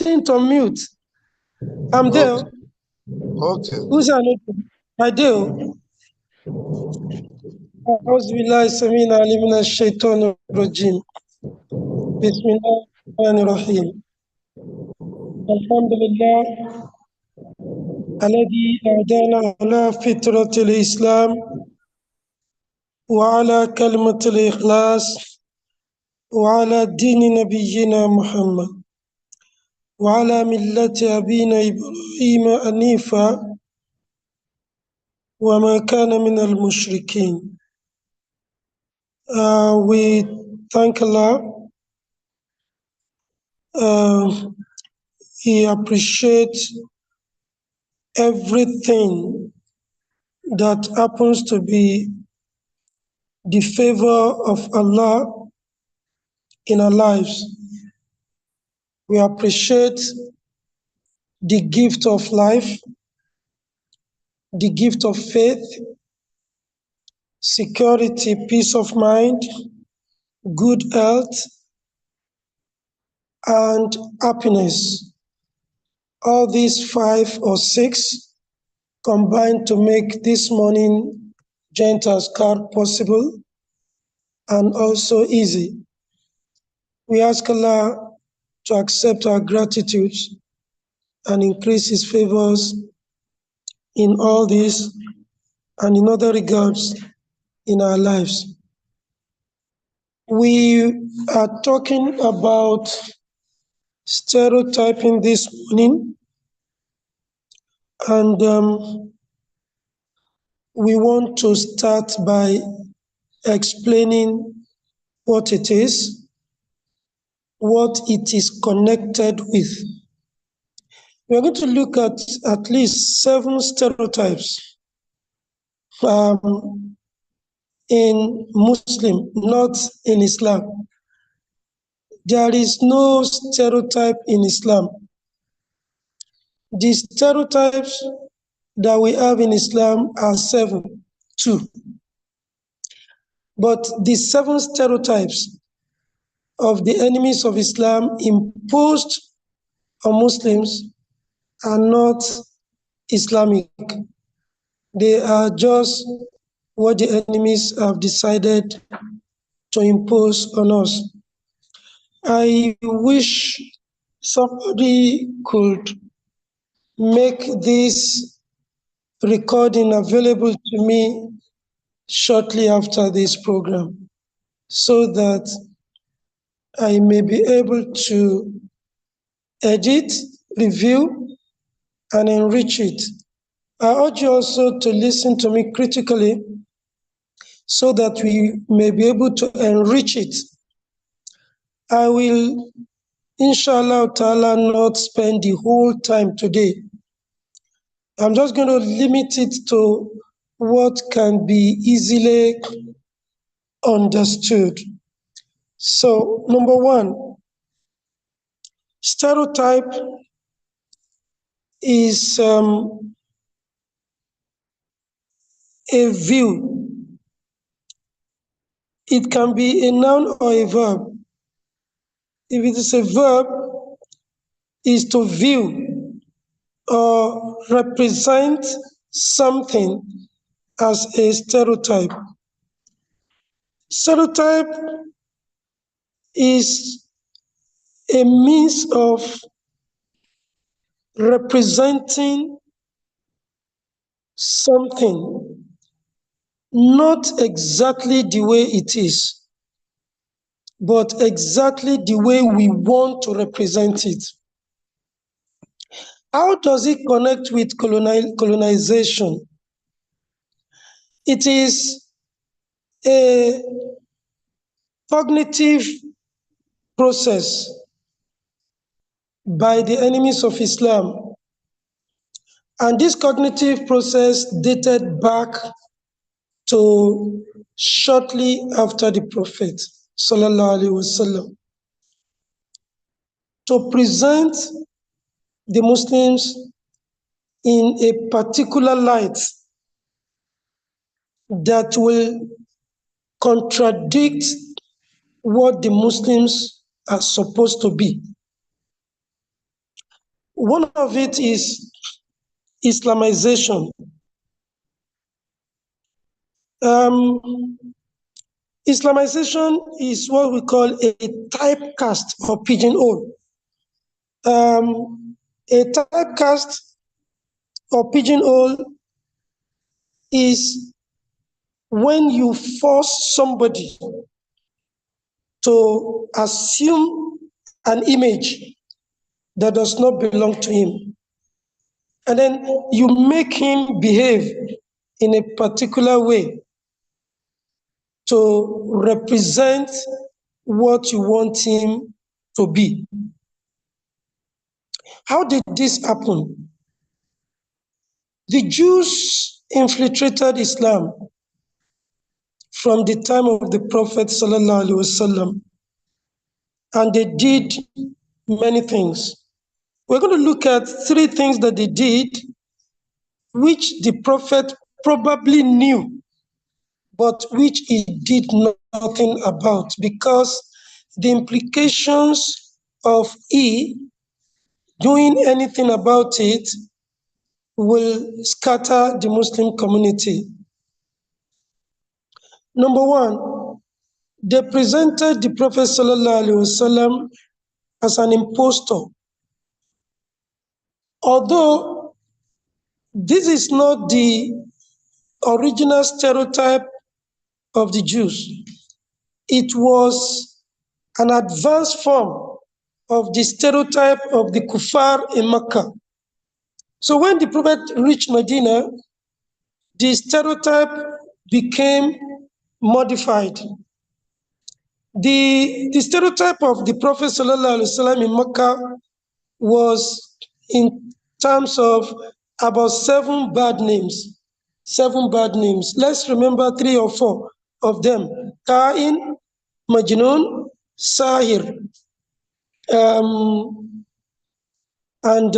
didn't unmute. I'm there. Okay. Who's unmuted? I do. أعوذ بالله السميع العليم من الشيطان الرجيم. بسم الله الرحمن الرحيم. الحمد لله الذي هدانا على فطرة الإسلام وعلى كلمة الإخلاص وعلى دين نبينا محمد وعلى ملة أبينا إبراهيم حنيفا وما كان من المشركين. We thank Allah. We appreciate everything that happens to be the favor of Allah in our lives. We appreciate the gift of life, the gift of faith, security, peace of mind, good health, and happiness. All these 5 or 6 combined to make this morning joint Adhkar possible and also easy. We ask Allah to accept our gratitude and increase His favors in all this and in other regards in our lives. We are talking about stereotyping this morning, and we want to start by explaining what it is, what it is connected with. We are going to look at least 7 stereotypes in Muslim, not in Islam. There is no stereotype in Islam. The stereotypes that we have in Islam are 7, 2. But the 7 stereotypes of the enemies of Islam imposed on Muslims are not Islamic. They are just what the enemies have decided to impose on us. I wish somebody could make this recording available to me shortly after this program so that I may be able to edit, review, and enrich it. I urge you also to listen to me critically so that we may be able to enrich it. I will, inshallah ta'ala, not spend the whole time today. I'm just going to limit it to what can be easily understood. So, number 1, stereotype is a view. It can be a noun or a verb. If it is a verb, is to view or represent something as a stereotype. Stereotype is a means of representing something not exactly the way it is, but exactly the way we want to represent it. How does it connect with colonization? It is a cognitive process by the enemies of Islam. And this cognitive process dated back to shortly after the Prophet, sallallahu alaihi wasallam, to present the Muslims in a particular light that will contradict what the Muslims are supposed to be. One of it is Islamization. Um, Islamization is what we call a typecast or pigeonhole. A typecast or pigeonhole is when you force somebody to assume an image that does not belong to him. And then you make him behave in a particular way to represent what you want him to be. How did this happen? The Jews infiltrated Islam from the time of the Prophet ﷺ, and they did many things. We're going to look at three things that they did, which the Prophet probably knew, but which he did nothing about, because the implications of he doing anything about it will scatter the Muslim community. Number one, they presented the Prophet ﷺ as an impostor. Although this is not the original stereotype of the Jews, it was an advanced form of the stereotype of the kuffar in Mecca. So when the Prophet reached Medina, the stereotype became modified. The stereotype of the Prophet ﷺ in Mecca was in terms of about seven bad names. Seven bad names. Let's remember three or four of them. Ka'in, Majnun, Sahir, and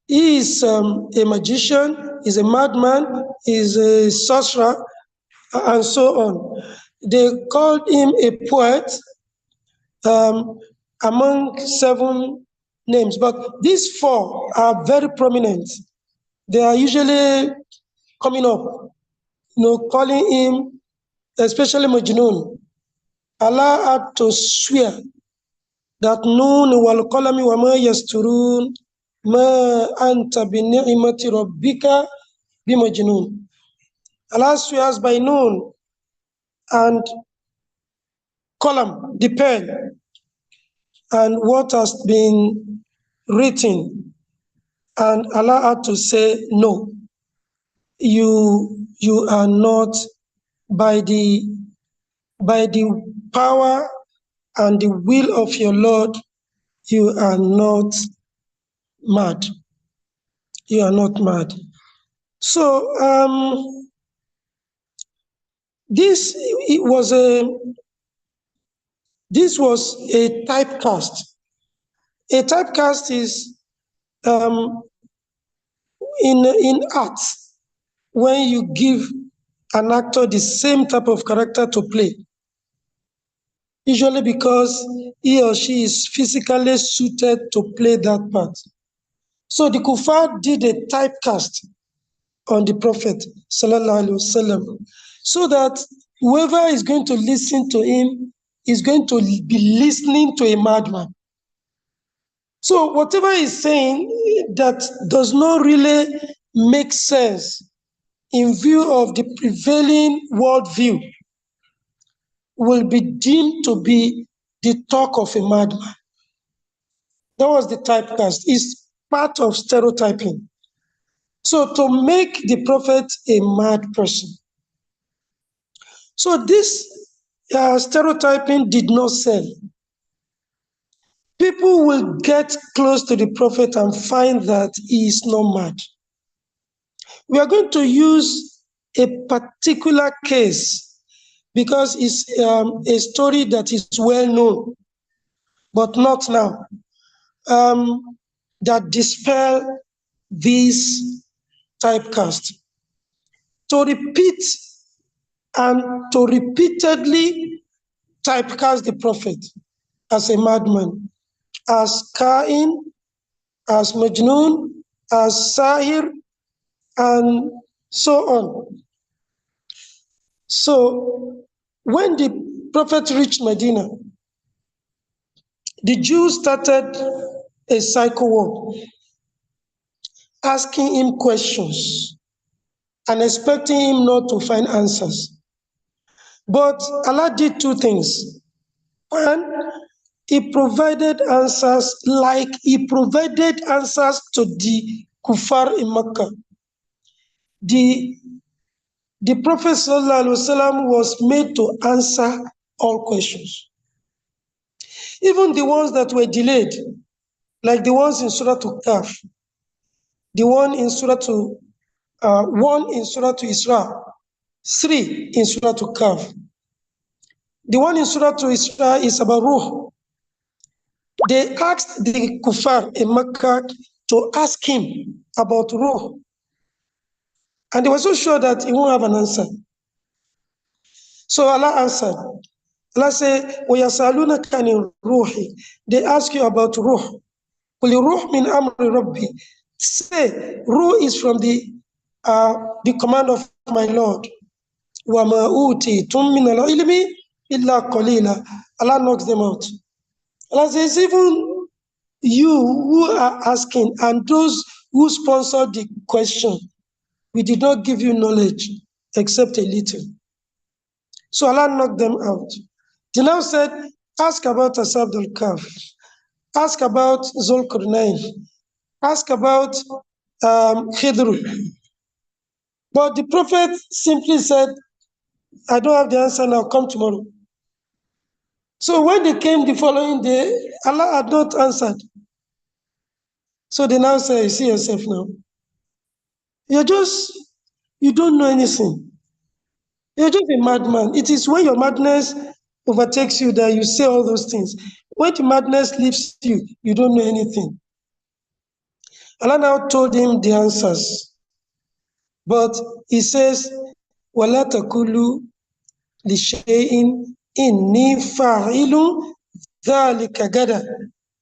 he is a magician, is a madman, is a sorcerer, and so on. They called him a poet among seven names, but these four are very prominent. They are usually coming up, calling him, especially Majnun. Allah had to swear that Noon wal qalami wa ma yasturun ma anta bi ni'mati rabbika bi Majnun. Allah swears by Noon and Qalam, the pen, and what has been written. And Allah had to say, no, you are not, by the power and the will of your Lord, you are not mad. You are not mad. So this was a typecast. A typecast is in art, when you give an actor the same type of character to play, usually because he or she is physically suited to play that part. So the kuffar did a typecast on the Prophet ﷺ, so that whoever is going to listen to him is going to be listening to a madman. So whatever he's saying that does not really make sense in view of the prevailing worldview will be deemed to be the talk of a madman. That was the typecast. It's part of stereotyping. So to make the Prophet a mad person. So this stereotyping did not sell. People will get close to the Prophet and find that he is not mad. We are going to use a particular case because it's a story that is well known, but not now, that dispel this typecast. To repeat and to repeatedly typecast the Prophet as a madman, as Kain, as Majnun, as Sahir, and so on. So when the Prophet reached Medina, the Jews started a cycle war, asking him questions and expecting him not to find answers. But Allah did two things. One, He provided answers like He provided answers to the kuffar in Makkah. The, the Prophet ﷺ was made to answer all questions. Even the ones that were delayed, like the ones in Surah Al-Kahf, the one in one in Surah Isra, 3 in Surah Al-Kahf. The one in Surah Isra is about Ruh. They asked the kuffar in Makkah to ask him about Ruh. And they were so sure that he won't have an answer. So Allah answered. Allah said, وَيَسَأَلُونَكَ عَنِ الرُّوحِ. They ask you about Ruh. قُلِ الرُّوحُ مِنْ أَمْرِ رَبِّي. Say, Ruh is from the command of my Lord. وَمَا أُوتِيتُم مِّنَ الْعِلْمِ إِلَّا قَلِيلًا. Allah knocks them out. Allah says, even you who are asking and those who sponsored the question, we did not give you knowledge except a little. So Allah knocked them out. He now said, ask about Ashab al-Kahf, ask about Zulqarnain, ask about Khidr. But the Prophet simply said, I don't have the answer now, come tomorrow. So when they came the following day, Allah had not answered. So they now say, you see yourself now. You don't know anything. You're just a madman. It is when your madness overtakes you that you say all those things. When the madness leaves you, you don't know anything. Allah now told him the answers. But he says, وَلَا تَقُولُوا لِشَيْءٍ إِنِّي فَاعِلٌ ذَلِكَ غَدًا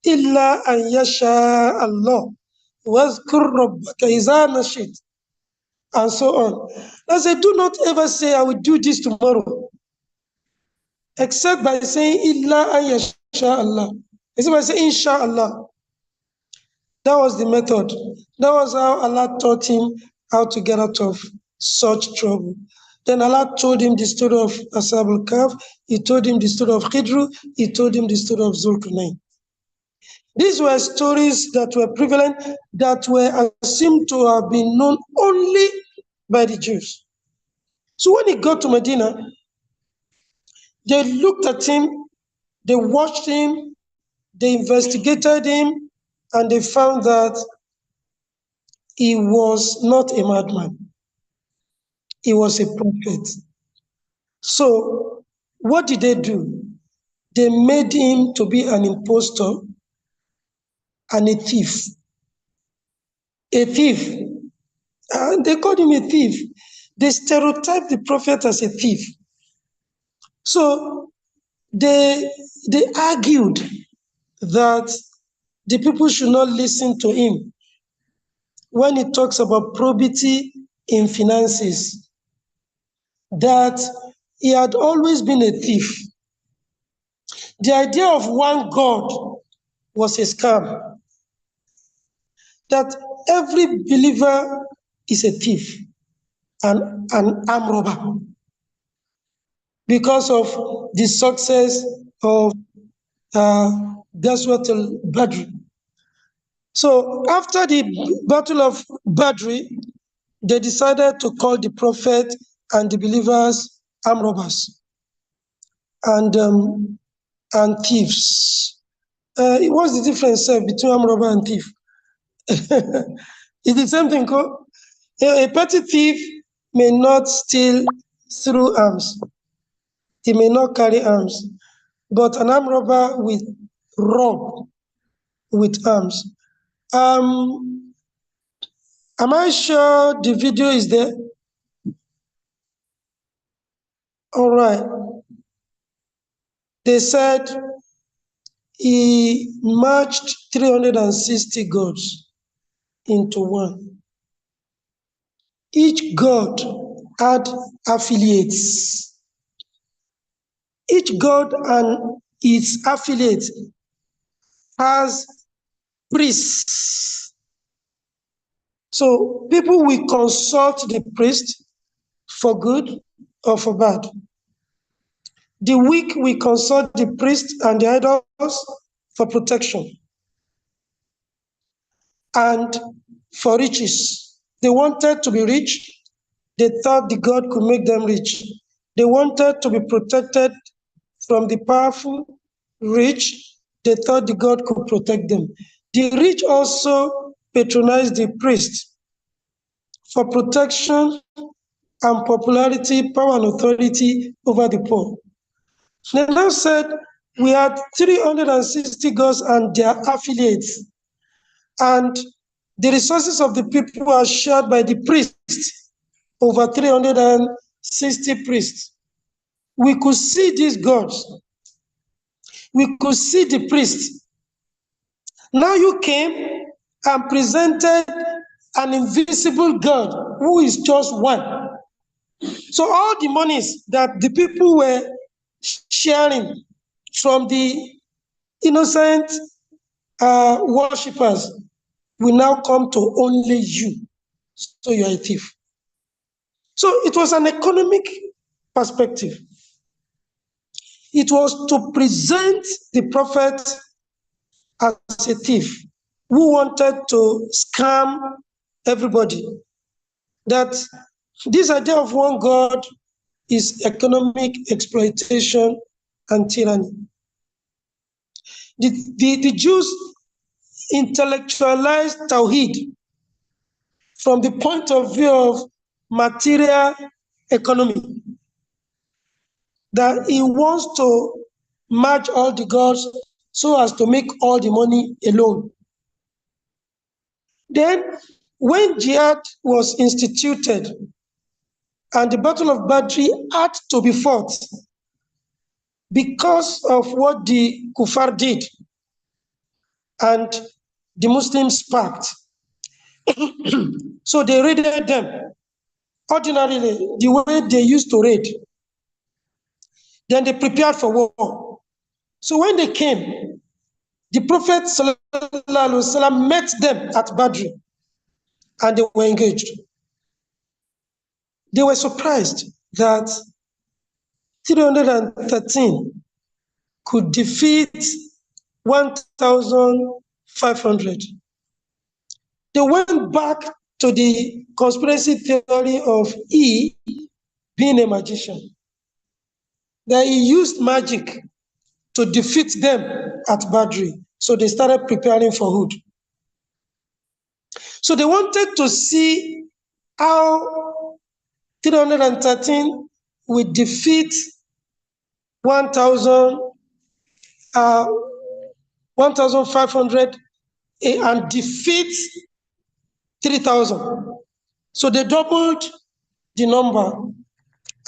إِلَّا أَن يَشَاءَ اللَّهُ وَاذْكُرْ رَبَّكَ إِذَا نَشِيتَ, and so on. I said, do not ever say, I will do this tomorrow, except by saying, Illa an yasha Allah. Except by saying, Inshallah. That was the method. That was how Allah taught him how to get out of such trouble. Then Allah told him the story of Ashab al-Kahf, He told him the story of Khidr, He told him the story of Zulqarnain. These were stories that were prevalent, that were assumed to have been known only by the Jews. So when he got to Medina, they looked at him, they watched him, they investigated him, and they found that he was not a madman. He was a prophet. So what did they do? They made him to be an impostor and a thief. A thief. And they called him a thief. They stereotyped the prophet as a thief. So they argued that the people should not listen to him when he talks about probity in finances, that he had always been a thief. The idea of one God was a scam, that every believer is a thief and an armed robber because of the success of Ghazwat al-Badr. So after the Battle of Badr, they decided to call the prophet and the believers armed robbers and thieves. What's the difference between armed robber and thief? It's the same thing. A petty thief may not steal through arms. He may not carry arms. But an armed robber will rob with arms. Am I sure the video is there? All right. They said he merged 360 gods into one. Each god had affiliates. Each god and its affiliate has priests. So people will consult the priest for good or for bad. The weak will consult the priest and the idols for protection and for riches. They wanted to be rich. They thought the God could make them rich. They wanted to be protected from the powerful, rich. They thought the God could protect them. The rich also patronized the priest for protection and popularity, power, and authority over the poor. They now said we had 360 gods and their affiliates, and the resources of the people are shared by the priests, over 360 priests. We could see these gods. We could see the priests. Now you came and presented an invisible God who is just one. So all the monies that the people were sharing from the innocent worshippers will now come to only you. So you are a thief. So it was an economic perspective. It was to present the prophet as a thief who wanted to scam everybody. That this idea of one God is economic exploitation and tyranny. The Jews intellectualized Tawhid from the point of view of material economy, that he wants to merge all the gods so as to make all the money alone. Then, when jihad was instituted and the Battle of Badr had to be fought because of what the Kuffar did and the Muslims sparked, so they raided them. Ordinarily, the way they used to raid, then they prepared for war. So when they came, the Prophet ﷺ met them at Badr and they were engaged. They were surprised that 313 could defeat 1,500. They went back to the conspiracy theory of he being a magician, that he used magic to defeat them at Badr. So they started preparing for Hud. So they wanted to see how 313 will defeat 1,500 and defeat 3,000. So they doubled the number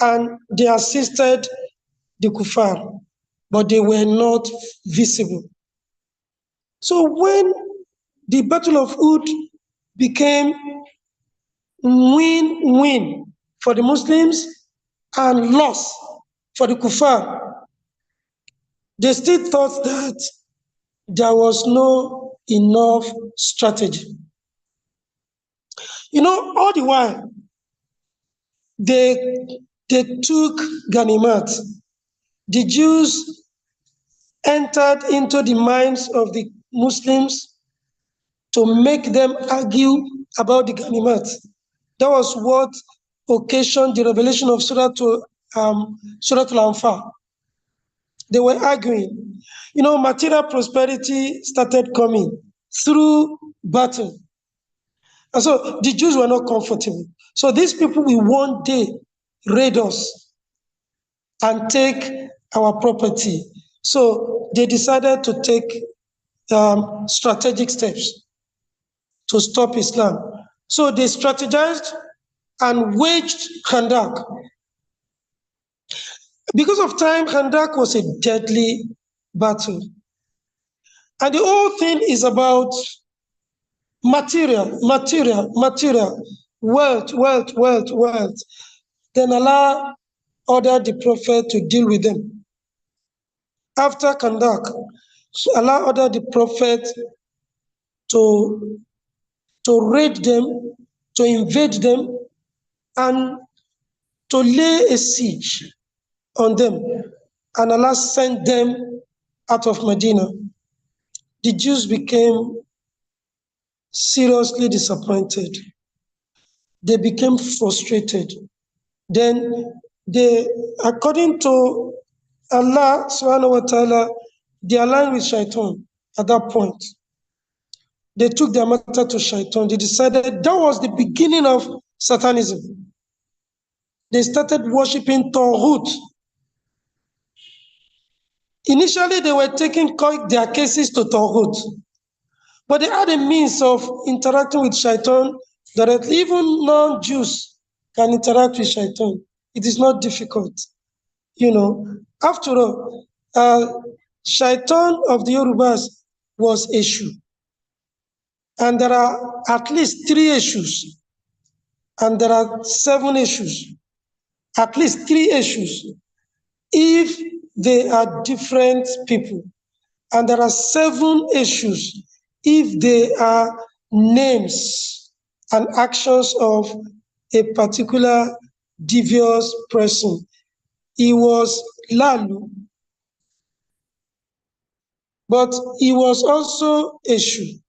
and they assisted the Kuffar, but they were not visible. So when the Battle of Uhud became win-win for the Muslims and loss for the Kuffar, they still thought that there was no enough strategy. You know, all the while, they took Ganimat. The Jews entered into the minds of the Muslims to make them argue about the Ganimat. That was what occasioned the revelation of Surah Al-Anfal. They were arguing. You know, material prosperity started coming through battle. And so the Jews were not comfortable. So these people will one day raid us and take our property. So they decided to take strategic steps to stop Islam. So they strategized and waged Khandak. Because of time, Khandak was a deadly battle. And the whole thing is about material, wealth. Then Allah ordered the prophet to deal with them. After Kandak, so Allah ordered the prophet to, to raid them, to invade them, and to lay a siege on them. And Allah sent them out of Medina. The Jews became seriously disappointed. They became frustrated. Then they, according to Allah subhanahu wa ta'ala, they aligned with Shaitan at that point. They took their matter to Shaitan. They decided that was the beginning of Satanism. They started worshipping Tawhut. Initially, they were taking their cases to Tawhut, but they had a means of interacting with Shaitan directly. Even non-Jews can interact with Shaitan. It is not difficult. After all, Shaitan of the Yorubas was Eshu. And there are at least 3 issues. And there are 7 issues. At least 3 issues. If they are different people. And there are 7 issues if they are names and actions of a particular devious person. He was Lalu, but he was also Eshu.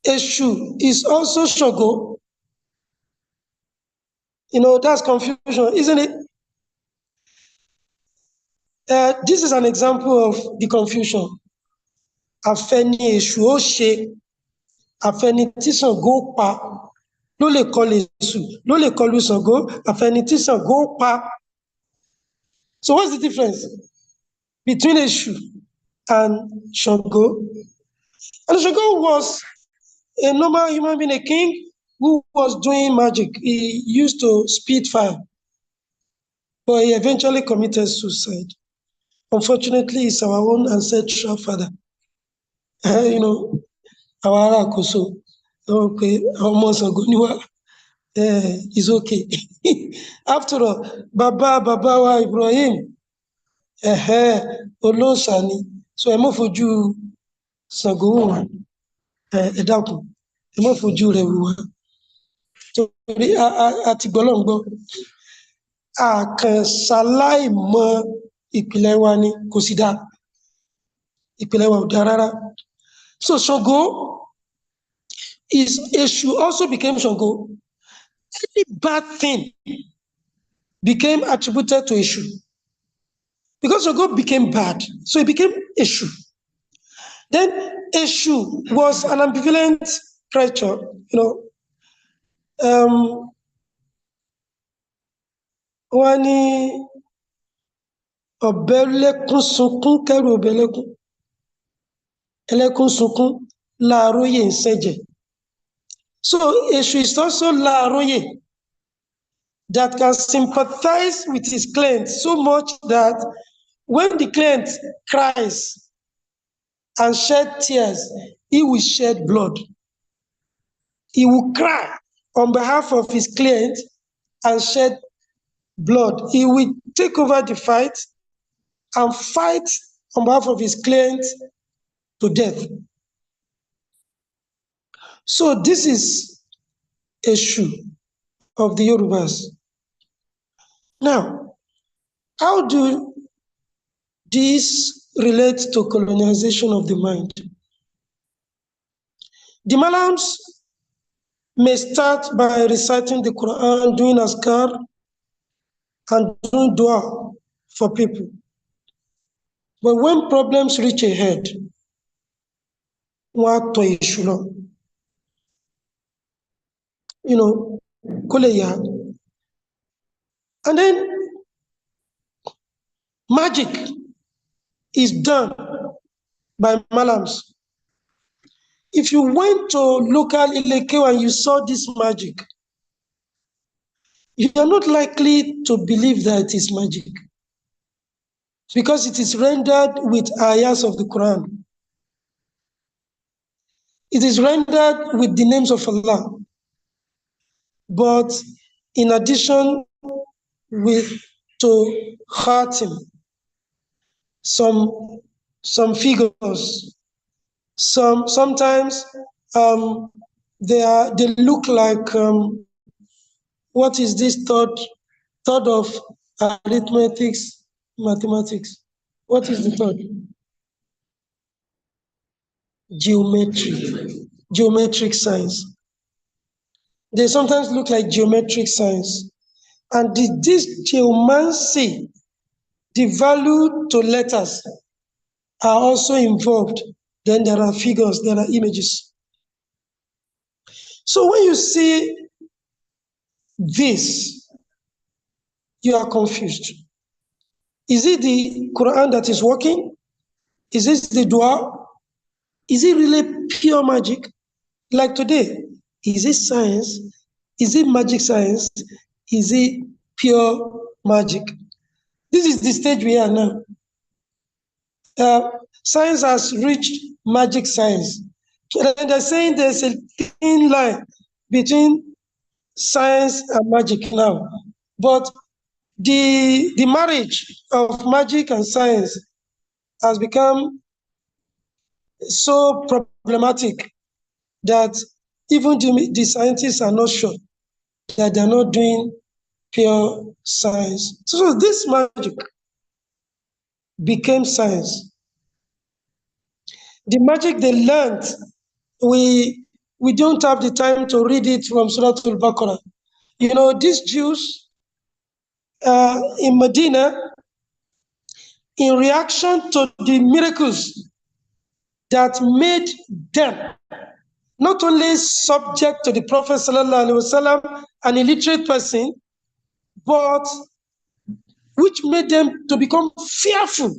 Eshu is also Shogo. That's confusion, isn't it? This is an example of the confusion. Afẹ́ni Èṣù ó ṣe, afẹ́ni tí Ṣàngó pa, ló lè kọlu Èṣù, ló lè kọlu Ṣàngó, afẹ́ni tí Ṣàngó pa. So what's the difference between Èṣù and Ṣàngó? And Ṣàngó was a normal human being, a king who was doing magic. He used to spit fire, but he eventually committed suicide. Unfortunately, he's our own ancestral father. Our ará Àkóso, okay, ọmọ Ṣàngó ni wá, it's okay. After all, bàbá wa Ibrahim, olóòṣà ni, so ẹ má fojú Ṣàngó wò wá, ẹ dákun, ẹ má fojú rẹ̀ wò wá. Torí a ti gbọ́ lọ́n gbọ́, àkànṣaláì mọ ìpìlẹ̀ wa ni kò sí dáa. Ìpìlẹ̀ wa ò dáa rárá. So Ṣàngó Eshu also became Ṣàngó. Any bad thing became attributed to Eshu. Because Ṣàngó became bad, so it became Eshu. Then Eshu was an ambivalent creature, wọ́n ní ọ̀bẹ lẹ́kún sunkún kẹ́rù ọ̀bẹ lẹ́kún, ẹlẹ́kún sunkún láàróyè ń ṣẹ̀jẹ̀. So Eshu is also láàróyè that can sympathize with his client so much that when the client cries and shed tears, he will shed blood. He will cry on behalf of his client and shed blood. He will take over the fight and fight on behalf of his client to death. So this is Eshu of the Yorubas. Now, how do these relate to colonization of the mind? The Malams may start by reciting the Quran, doing Adhkar, and doing dua for people. But when problems reach a head, wọ́n á tọ Èṣù lọ. Kó lè yá. And then magic is done by Malams. If you went to local Ileke and you saw this magic, you are not likely to believe that it is magic. because it is rendered with ayahs of the Quran. It is rendered with the names of Allah. But in addition with to khatim, some figures, sometimes they look like what is this third of arithmetics, mathematics? What is the third? Geometric signs. They sometimes look like geometric signs. And this geomancy, the value to letters are also involved. Then there are figures, there are images. So when you see this, you are confused. Is it the Quran that is working? Is this the dua? Is it really pure magic? Like today, is it science? Is it magic science? Is it pure magic? This is the stage we are now. Science has reached magic science. And they're saying there's a thin line between science and magic now. But the marriage of magic and science has become so problematic that even the scientists are not sure that they're not doing pure science. So this magic became science. The magic they learned, we don't have the time to read it from Surah Al-Baqarah. You know, these Jews in Medina, in reaction to the miracles that made them not only subject to the Prophet ﷺ, an illiterate person, but which made them to become fearful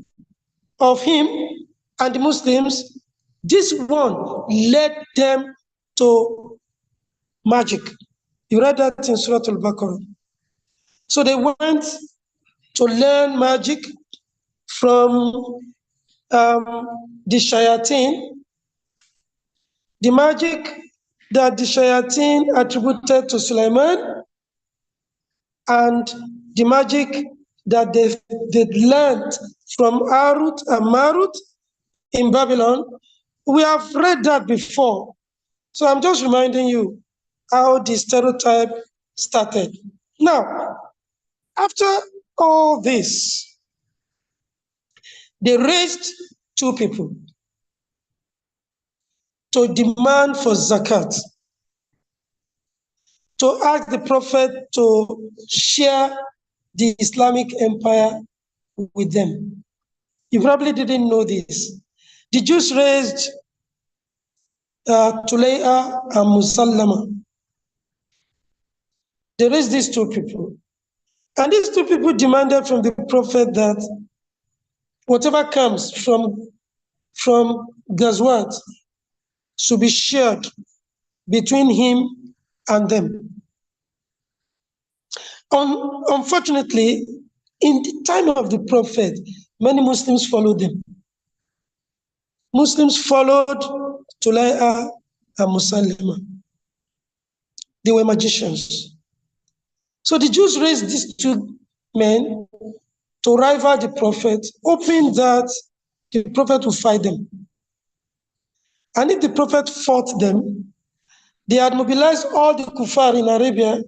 of him and the Muslims. This one led them to magic. You read that in Surah Al-Baqarah. So they went to learn magic from the shayateen, the magic that the shayateen attributed to Sulaiman, and the magic that they learned from Harut and Marut in Babylon. We have read that before. So I'm just reminding you how the stereotype started. Now, after all this, they raised two people to demand for zakat, to ask the Prophet to share the Islamic empire with them. You probably didn't know this. The Jews raised Tulay'a and Musallama. They raised these two people. And these two people demanded from the Prophet that whatever comes from Ghazwat should be shared between him and them. Unfortunately, in the time of the Prophet, many Muslims followed them. Muslims followed Tulay'a and Musallama. They were magicians. So the Jews raised these two men to rival the Prophet, hoping that the Prophet would fight them. And if the Prophet fought them, they had mobilized all the kuffar in Arabia,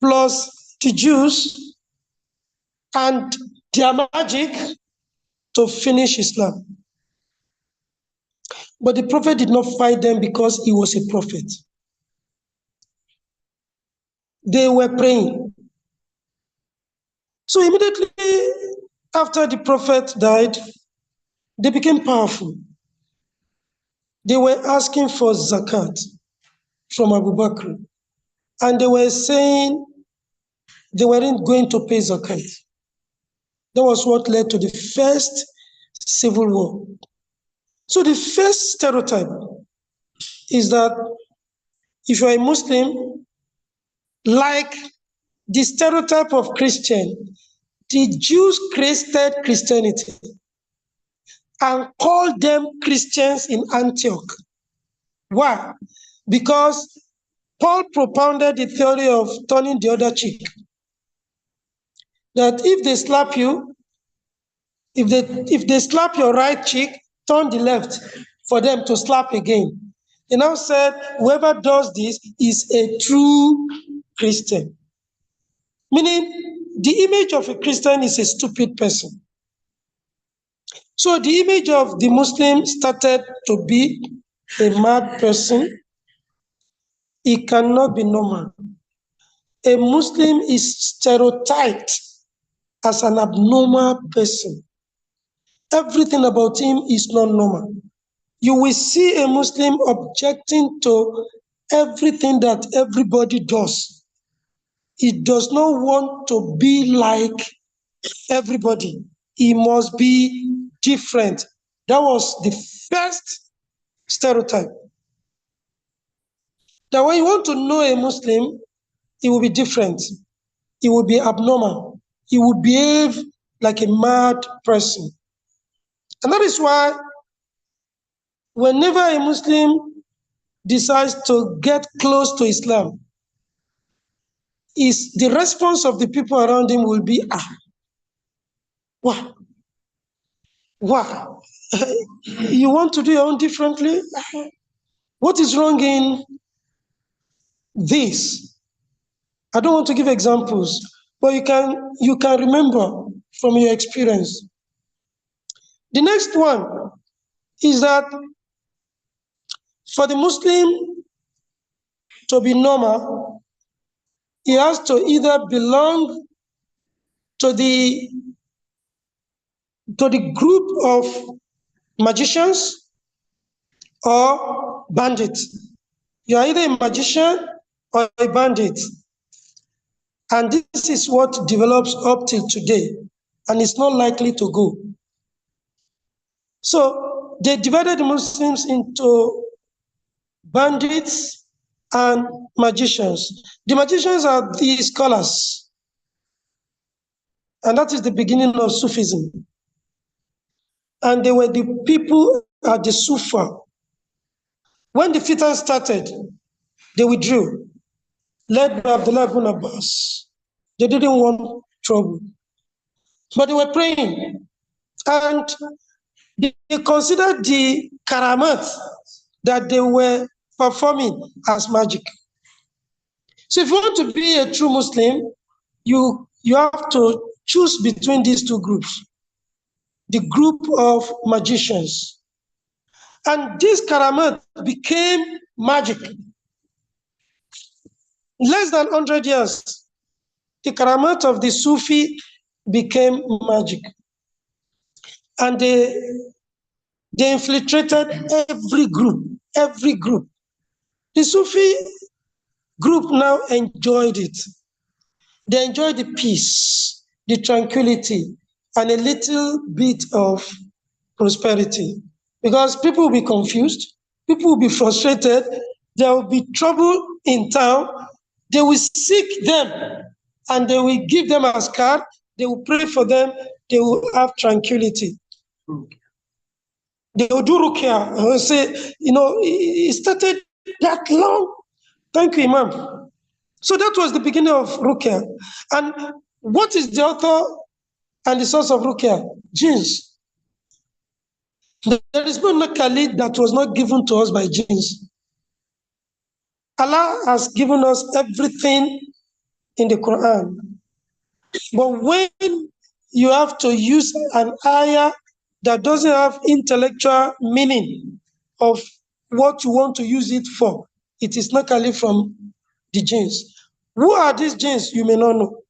plus the Jews and their magic to finish Islam. But the Prophet did not fight them because he was a prophet. They were praying. So immediately after the Prophet died, they became powerful. They were asking for zakat from Abu Bakr. And they were saying they weren't going to pay zakat. That was what led to the first civil war. So the first stereotype is that if you're a Muslim, like the stereotype of Christian, the Jews created Christianity and called them Christians in Antioch. Why? Because Paul propounded the theory of turning the other cheek. That if they slap you, if they slap your right cheek, turn the left for them to slap again. He now said, whoever does this is a true Christian. Meaning, the image of a Christian is a stupid person. So the image of the Muslim started to be a mad person. It cannot be normal. A Muslim is stereotyped as an abnormal person. Everything about him is not normal. You will see a Muslim objecting to everything that everybody does. He does not want to be like everybody. He must be different. That was the first stereotype. That when you want to know a Muslim, he will be different. He will be abnormal. He will behave like a mad person. And that is why whenever a Muslim decides to get close to Islam, is the response of the people around him will be, wow, wow, you want to do your own differently? What is wrong in this? I don't want to give examples, but you can remember from your experience. The next one is that for the Muslim to be normal, he has to either belong to the group of magicians or bandits. You are either a magician or a bandit. And this is what develops up till today, and it's not likely to go. So they divided the Muslims into bandits and magicians. The magicians are the scholars, and that is the beginning of Sufism. And they were the people at the Sufa. When the fitan started, they withdrew, led by Abdullah ibn Abbas. They didn't want trouble, but they were praying, and they considered the karamat that they were performing as magic. So if you want to be a true Muslim, you have to choose between these two groups. The group of magicians. And this karamat became magic. Less than 100 years, the karamat of the Sufi became magic. And they infiltrated every group. The Sufi group now enjoyed it. They enjoyed the peace, the tranquility, and a little bit of prosperity. Because people will be confused, people will be frustrated, there will be trouble in town, they will seek them, and they will give them Adhkar, they will pray for them, they will have tranquility. They will do ruqya. I will say, it started that long. Thank you, Imam. So that was the beginning of ruqya. And what is the author and the source of ruqya? Jinns. There is no nakali that was not given to us by jinns. Allah has given us everything in the Quran. But when you have to use an ayah that doesn't have intellectual meaning of what you want to use it for, it is nakali from the jinns. Who are these jinns? You may not know.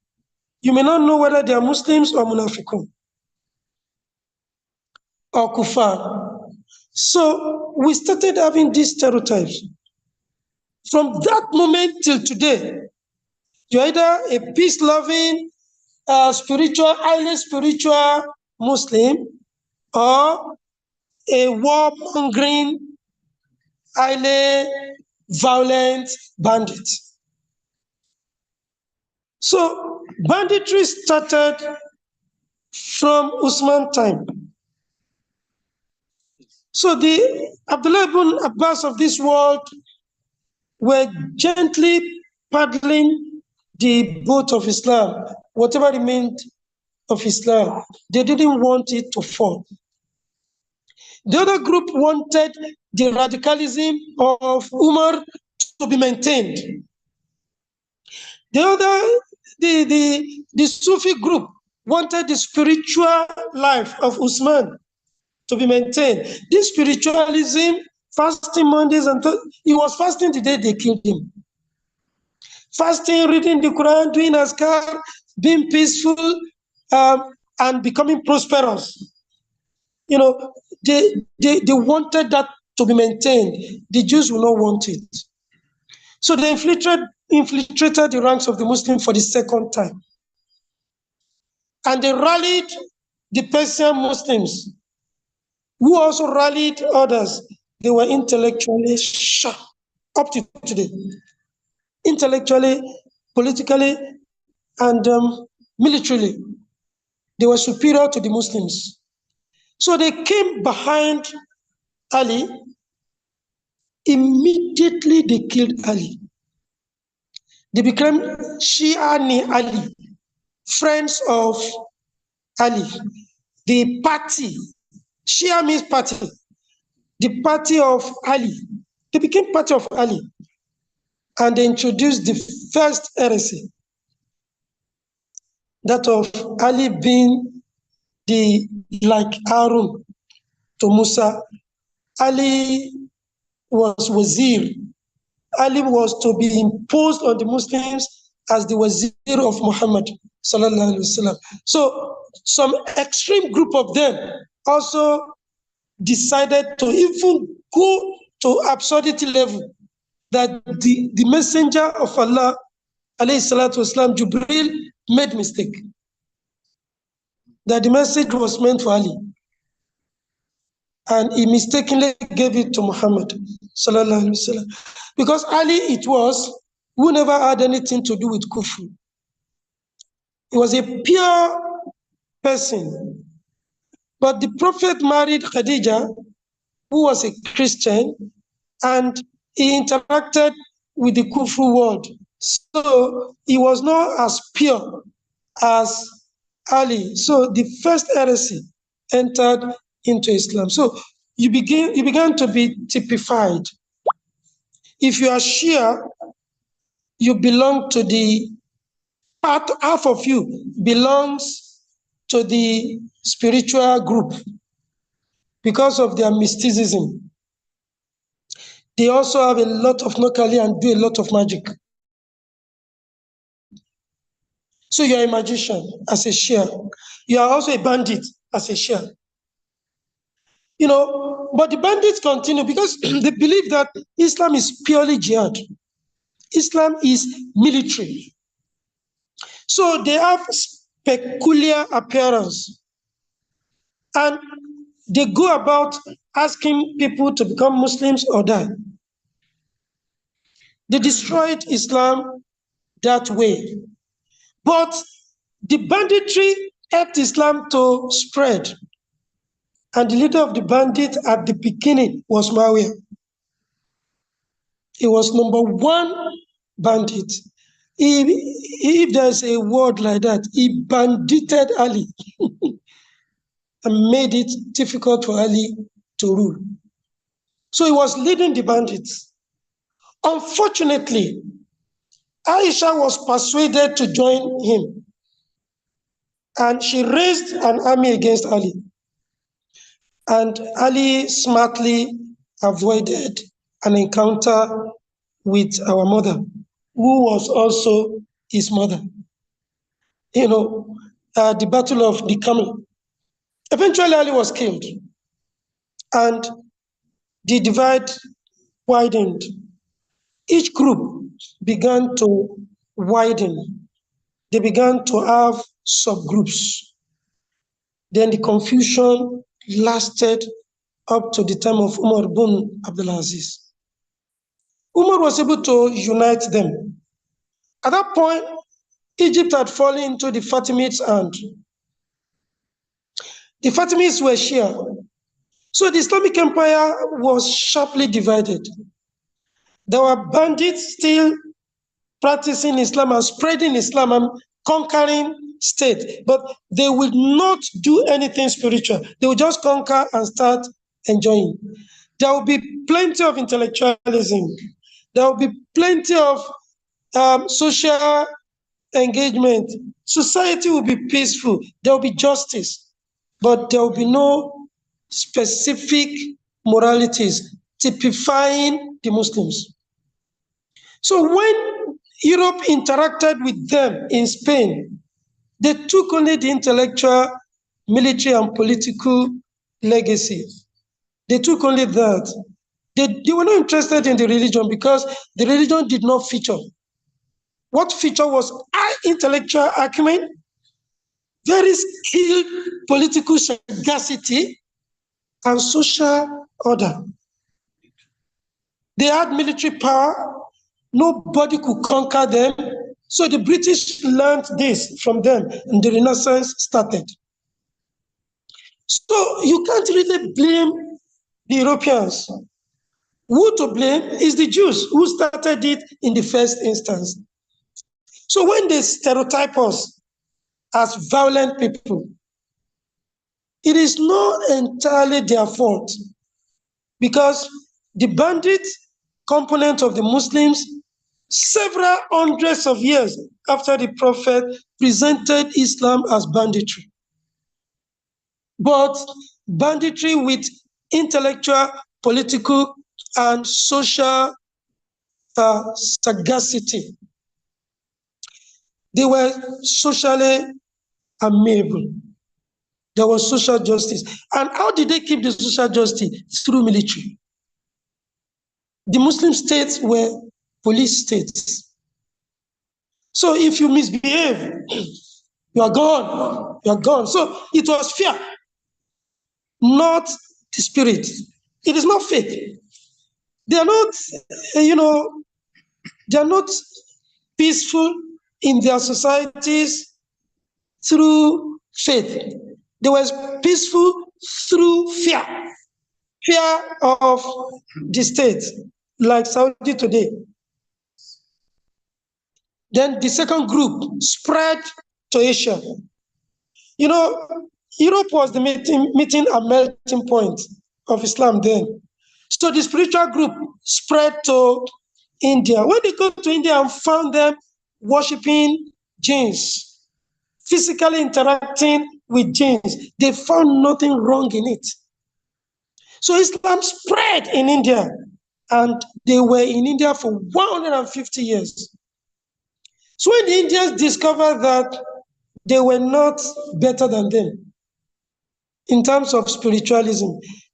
You may not know whether they are Muslims or munafiqun or kuffar. So we started having these stereotypes. From that moment till today, you're either a peace-loving, highly spiritual Muslim, or a war-mongering, highly violent bandit. So banditry started from Usman time. So the Abdullah ibn Abbas of this world were gently paddling the boat of Islam, whatever remained of Islam. They didn't want it to fall. The other group wanted the radicalism of Umar to be maintained. The Sufi group wanted the spiritual life of Usman to be maintained. This spiritualism, fasting Mondays, and he was fasting the day they killed him. Fasting, reading the Quran, doing Adhkar, being peaceful, and becoming prosperous. You know, they wanted that to be maintained. The Jews will not want it. So they infiltrated the ranks of the Muslims for the second time. And they rallied the Persian Muslims, who also rallied others. They were intellectually sharp up to today. Intellectually, politically, and militarily, they were superior to the Muslims. So they came behind Ali. Immediately they killed Ali. They became Shi'ani Ali, friends of Ali. The party, Shia means party, the party of Ali. They became party of Ali. And they introduced the first heresy, that of Ali being like Harun to Musa. Ali was wazir. Ali was to be imposed on the Muslims as the wazir of Muhammad sallallahu alaihi wasallam. So some extreme group of them also decided to even go to absurdity level, that the messenger of Allah alayhi salatu wasalam, Jibril, made mistake, that the message was meant for Ali, and he mistakenly gave it to Muhammad sallallahu alaihi wasallam. Because Ali it was who never had anything to do with kufr. He was a pure person. But the Prophet married Khadija, who was a Christian, and he interacted with the kufr world. So he was not as pure as Ali. So the first heresy entered into Islam. So you began to be typified. If you are Shia, you belong to the part, half of you belongs to the spiritual group because of their mysticism. They also have a lot of nokali and do a lot of magic. So you are a magician as a Shia. You are also a bandit as a Shia. You know, but the bandits continue because they believe that Islam is purely jihad. Islam is military. So they have peculiar appearance. And they go about asking people to become Muslims or die. They destroyed Islam that way. But the banditry helped Islam to spread. And the leader of the bandit at the beginning was Muawiyah. He was number one bandit. If there's a word like that, he bandited Ali and made it difficult for Ali to rule. So he was leading the bandits. Unfortunately, Aisha was persuaded to join him, and she raised an army against Ali. And Ali smartly avoided an encounter with our mother, who was also his mother. You know, the Battle of the Camel. Eventually, Ali was killed, and the divide widened. Each group began to widen. They began to have subgroups. Then the confusion lasted up to the time of Umar ibn Abdulaziz. Umar was able to unite them. At that point, Egypt had fallen into the Fatimids' hand. The Fatimids were Shia. So the Islamic Empire was sharply divided. There were bandits still practicing Islam and spreading Islam and conquering state, but they will not do anything spiritual. They will just conquer and start enjoying. There will be plenty of intellectualism. There will be plenty of social engagement. Society will be peaceful. There will be justice, but there will be no specific moralities typifying the Muslims. So when Europe interacted with them in Spain, they took only the intellectual, military, and political legacy. They took only that. They were not interested in the religion because the religion did not feature. What featured was high intellectual acumen, very skilled political sagacity, and social order. They had military power. Nobody could conquer them. So the British learned this from them, and the Renaissance started. So you can't really blame the Europeans. Who to blame is the Jews who started it in the first instance. So when they stereotype us as violent people, it is not entirely their fault, because the bandit component of the Muslims, several hundreds of years after the Prophet, presented Islam as banditry. But banditry with intellectual, political, and social sagacity. They were socially amiable. There was social justice. And how did they keep the social justice? Through military. The Muslim states were police states. So if you misbehave, you are gone. You are gone. So it was fear, not the spirit. It is not fake. They are not, they are not peaceful in their societies through faith. They were peaceful through fear. Fear of the state, like Saudi today. Then the second group spread to Asia. Europe was the meeting and melting point of Islam then. So the spiritual group spread to India. When they go to India and found them worshipping jinns, physically interacting with jinns, they found nothing wrong in it. So Islam spread in India, and they were in India for 150 years. So when the Indians discovered that they were not better than them in terms of spiritualism,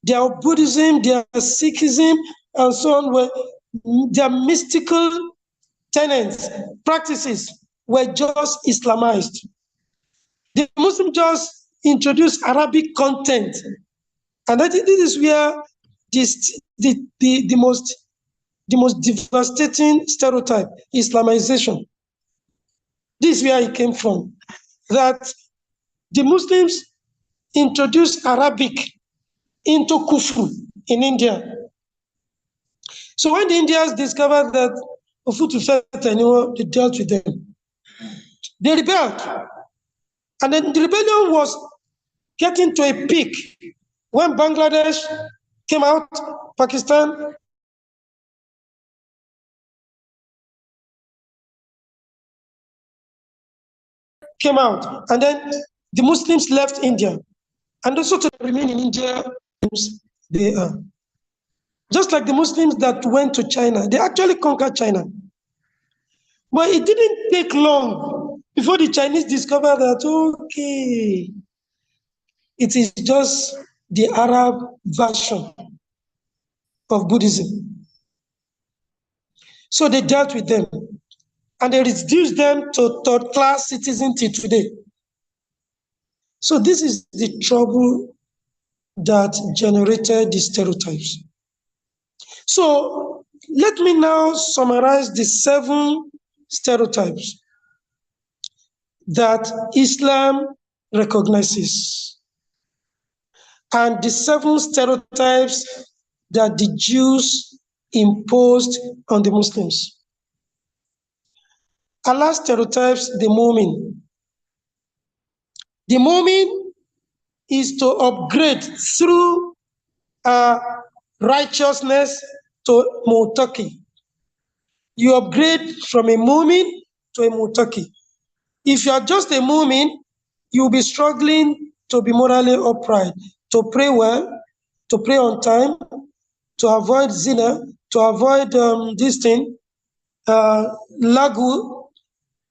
their Buddhism, their Sikhism, and so on, their mystical tenets, practices were just Islamized. The Muslim just introduced Arabic content. And I think this is where the most devastating stereotype, Islamization. This is where it came from. That the Muslims introduced Arabic into Kufr in India. So when the Indians discovered that they dealt with them. They rebelled. And then the rebellion was getting to a peak when Bangladesh came out, Pakistan came out, and then the Muslims left India, and also to remain in India, they are. Just like the Muslims that went to China, they actually conquered China. But it didn't take long before the Chinese discovered that, okay, it is just the Arab version of Buddhism. So they dealt with them, and they reduced them to third-class citizens till today. So this is the trouble that generated the stereotypes. So let me now summarize the 7 stereotypes that Islam recognizes. and the 7 stereotypes that the Jews imposed on the Muslims. Allah stereotypes the mu'min. The mu'min is to upgrade through righteousness to muttaqi. You upgrade from a mu'min to a muttaqi. If you are just a mu'min, you'll be struggling to be morally upright, to pray well, to pray on time, to avoid zina, to avoid this thing, lagu,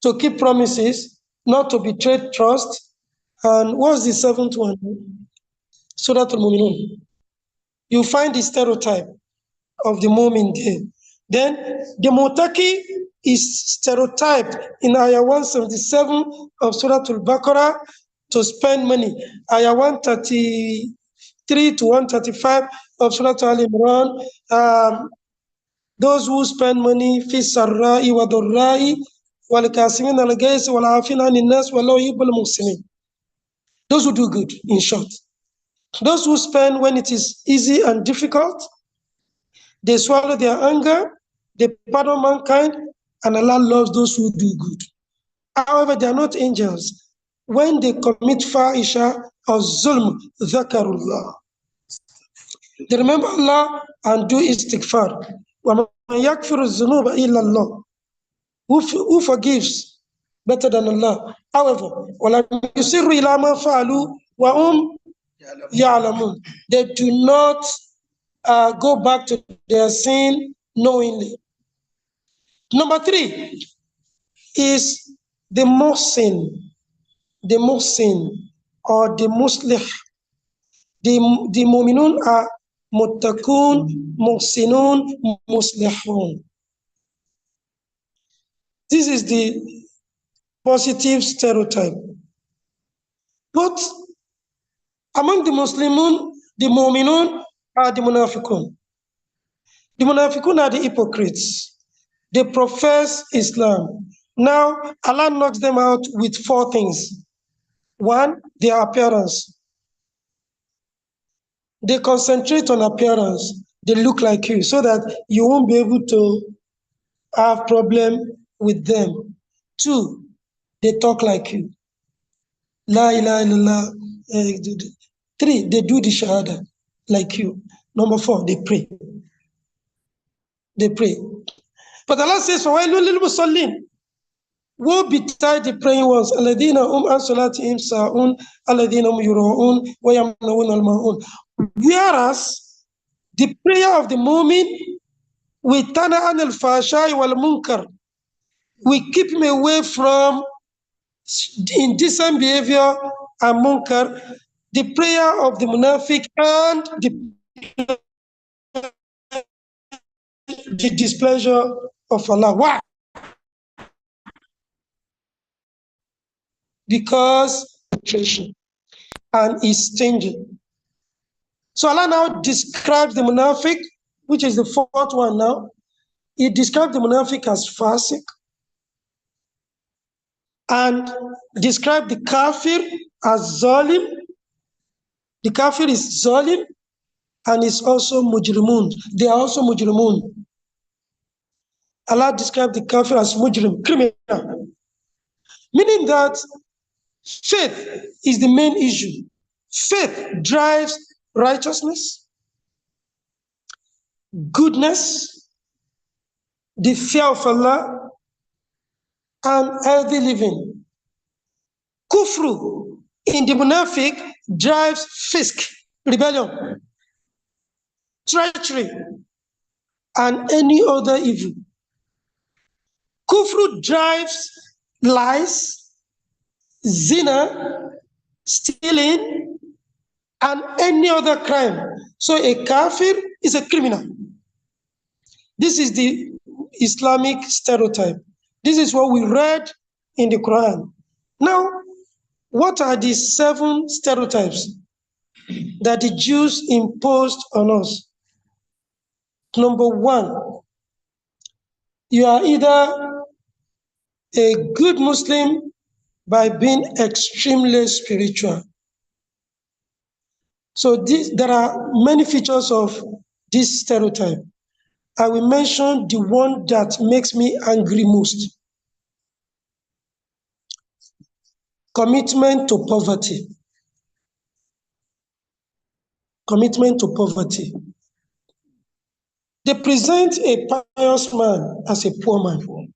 to keep promises, not to betray trust. And what's the 7th one? Surah Al-Mu'minun. You find the stereotype of the mu'min there. Then the muttaqi is stereotyped in Ayah 177 of Surah Al-Baqarah to spend money. Ayah 133 to 135 of Surah Al-Imran. Those who spend money fi sarra'i wa durra'i wal kasimin al-ghayz wal 'afina 'anil nas wallahu yuhibbul muhsinin. Those who do good, in short. Those who spend when it is easy and difficult, they swallow their anger, they pardon mankind, and Allah loves those who do good. However, they are not angels. When they commit fahisha or zulm, dhakarullah. They remember Allah and do istighfar. وَمَنْ يَكْفِرُ الذُّنُوبَ إِلَّا اللَّهُ. Who forgives better than Allah? However, وَلَمْ يُسِرُّوا إِلَى مَا فَعَلُوا وَهُمْ يَعْلَمُونَ. They do not go back to their sin knowingly. Number 3 is the muhsin or the muslih. The mu'minun are muttaqun, muhsinun, muslihun. This is the positive stereotype. But among the Muslimun, the mu'minun are the munafiqun. The munafiqun are the hypocrites. They profess Islam. Now, Allah knocks them out with 4 things. 1, their appearance. They concentrate on appearance. They look like you so that you won't be able to have problem with them. 2, they talk like you. La ilaha illallah. 3, they do the shahada like you. Number 4, they pray. They pray. But Allah says, فَوَيْلٌ لِلْمُصَلِّينَ. Woe betide the praying ones. الَّذِينَ هُمْ عَنْ صَلَاتِهِمْ سَاهُونَ الَّذِينَ هُمْ يُرَاءُونَ وَيَمْنَعُونَ الْمَاعُونَ. Whereas the prayer of the mu'min, we tana an al-fashai wal munkar. We keep him away from indecent behavior and munkar. The prayer of the munafiq and the displeasure of Allah. Why? Because and is changing. So Allah now describes the munafiq, which is the 4th one now. He describes the munafiq as fasik and described the kafir as zalim. The kafir is zalim and is also mujrimun. They are also mujrimun. Allah described the kafir as mujrim, criminal. Meaning that faith is the main issue. Faith drives righteousness, goodness, the fear of Allah, and healthy living. Kufru in the munafiq drives fisk, rebellion, treachery, and any other evil. Kufru drives lies, zina, stealing, and any other crime. So a kafir is a criminal. This is the Islamic stereotype. This is what we read in the Quran. Now, what are the 7 stereotypes that the Jews imposed on us? Number 1, you are either a good Muslim by being extremely spiritual. So there are many features of this stereotype. I will mention the one that makes me angry most. Commitment to poverty. Commitment to poverty. They present a pious man as a poor man.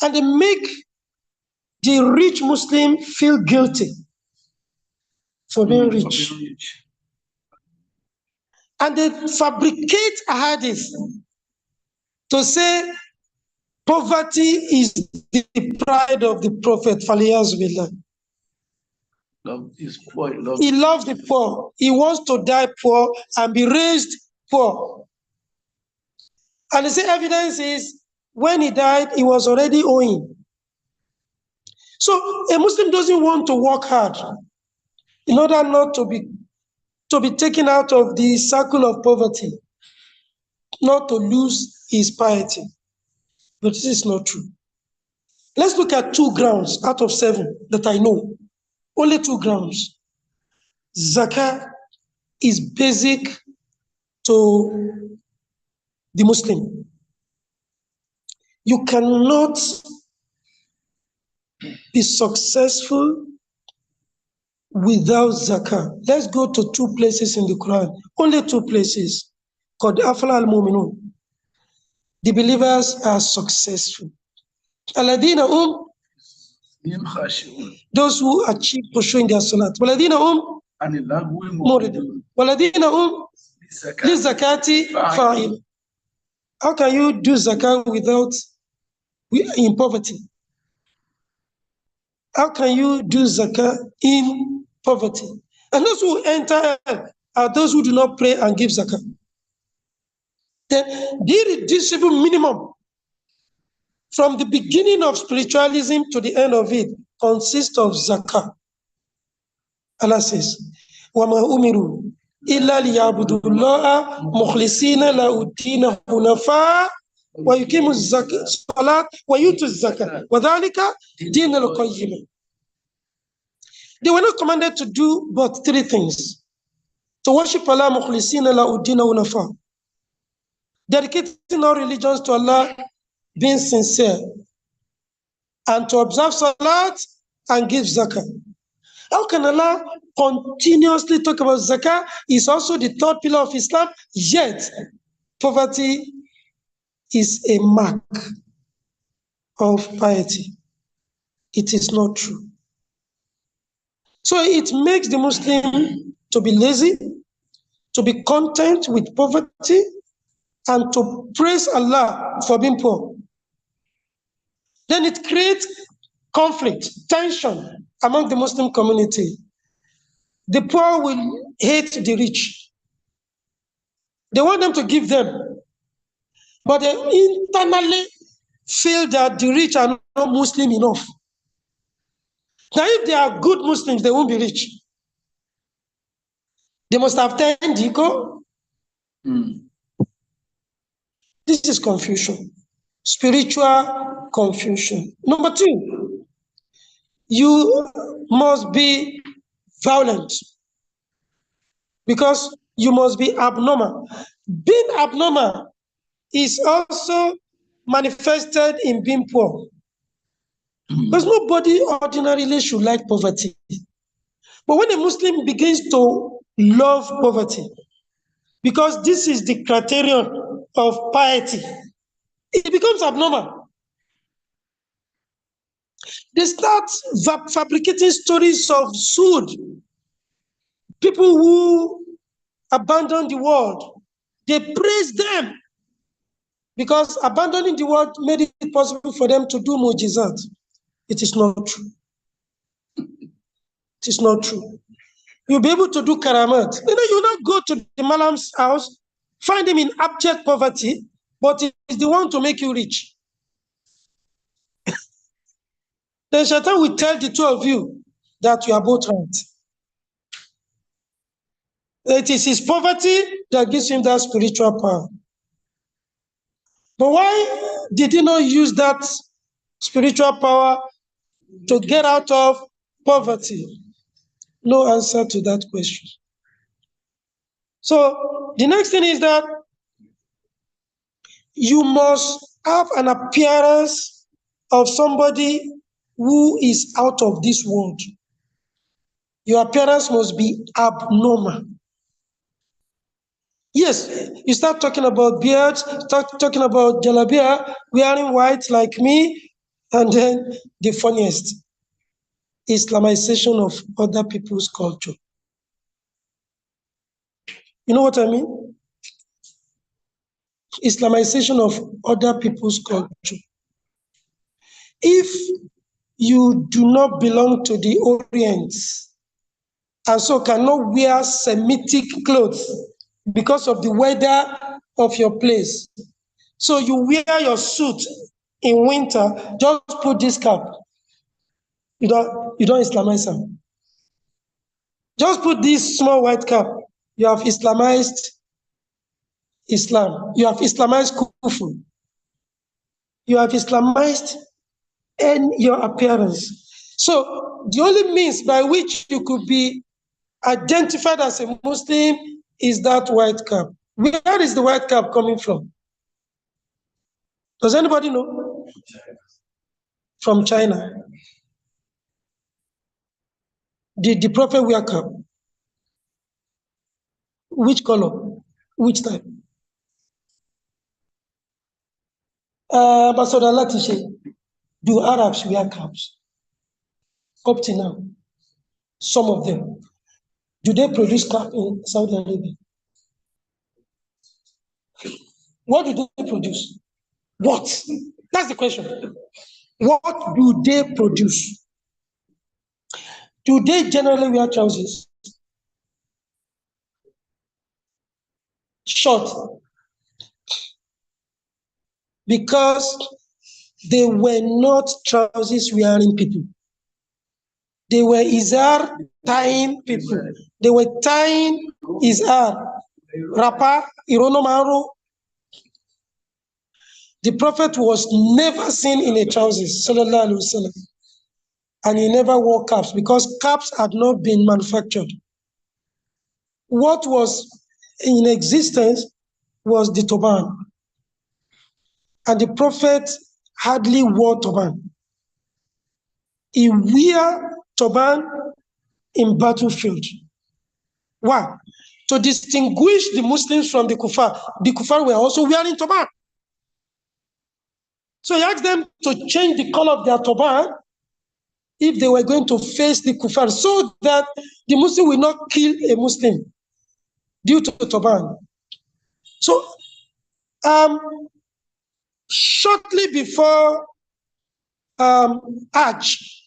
And they make the rich Muslim feel guilty for being rich. And they fabricate hadith to say poverty is the pride of the Prophet. He loves the poor. He wants to die poor and be raised poor. And they say evidence is when he died, he was already owing. So a Muslim doesn't want to work hard in order not to be taken out of the circle of poverty, not to lose his piety. But this is not true. Let's look at 2 grounds out of 7 that I know. Only 2 grounds. Zakah is basic to the Muslim. You cannot be successful without zakah. Let's go to 2 places in the Quran. Only 2 places. Qad afla al-mu'minun. The believers are successful. Alladina those who achieve pursuing their salat. Waladina muridun. Waladina li zakati fa'il. How can you do zakah without in poverty? How can you do zakah in poverty? And those who enter are those who do not pray and give zakah. The irreducible minimum from the beginning of spiritualism to the end of it consists of zakah. Allah says, وَمَا أُمِرُوا إِلَّا لِيَعْبُدُوا اللَّهَ مُخْلِصِينَ لَهُ الدِّينَ حُنَفَاءَ وَيُقِيمُوا الصَّلَاةَ وَيُؤْتُوا الزَّكَاةَ وَذَلِكَ دِينُ الْقَيِّمِ. They were not commanded to do but 3 things. To worship Allah مُخْلِصِينَ لَهُ الدِّينَ حُنَفَاءَ, dedicating all religions to Allah, being sincere, and to observe salat and give zakah. How can Allah continuously talk about zakah? It's also the 3rd pillar of Islam, yet poverty is a mark of piety. It is not true. So it makes the Muslim to be lazy, to be content with poverty, and to praise Allah for being poor. Then it creates conflict, tension among the Muslim community. The poor will hate the rich. They want them to give them, but they internally feel that the rich are not Muslim enough. Now, if they are good Muslims, they won't be rich. They must have 10 diko. This is confusion, spiritual confusion. Number 2, you must be violent because you must be abnormal. Being abnormal is also manifested in being poor. Because nobody ordinarily should like poverty. But when a Muslim begins to love poverty, because this is the criterion of piety, it becomes abnormal. They start fabricating stories of Sud, people who abandoned the world. They praise them because abandoning the world made it possible for them to do mujizat. It is not true. It is not true. You'll be able to do karamat. You'll not go to the Malam's house, find him in abject poverty, but he's the one to make you rich. Then Shaitan will tell the 2 of you that you are both right. It is his poverty that gives him that spiritual power. But why did he not use that spiritual power to get out of poverty? No answer to that question. So the next thing is that you must have an appearance of somebody who is out of this world. Your appearance must be abnormal. Yes, you start talking about beards, talking about jalabia, wearing white like me, and then the funniest, Islamization of other people's culture. You know what I mean? Islamization of other people's culture. If you do not belong to the Orient and so cannot wear Semitic clothes because of the weather of your place, so you wear your suit in winter, just put this cap. You don't Islamize them. Just put this small white cap. You have Islamized Islam. You have Islamized Kufu. You have Islamized in your appearance. So the only means by which you could be identified as a Muslim is that white cap. Where is the white cap coming from? Does anybody know? From China. Did the Prophet wear cap? Which color? Which type? Ambassador Latishe, do Arabs wear caps? Up to now, some of them. Do they produce cap in Saudi Arabia? What do they produce? What? That's the question. What do they produce? Do they generally wear trousers? Short. Because they were not trousers wearing people. They were izar tying people. They were tying izar. Rapa, Ironomaro. The Prophet was never seen in a trousers, sallallahu alaihi wasallam. And he never wore caps because caps had not been manufactured. What was in existence was the turban. And the Prophet hardly wore turban. He wear turban in battlefield. Why? To distinguish the Muslims from the kuffar. The kuffar were also wearing turban. So he asked them to change the color of their turban if they were going to face the kuffar, so that the Muslim will not kill a Muslim due to the turban. So shortly before Hajj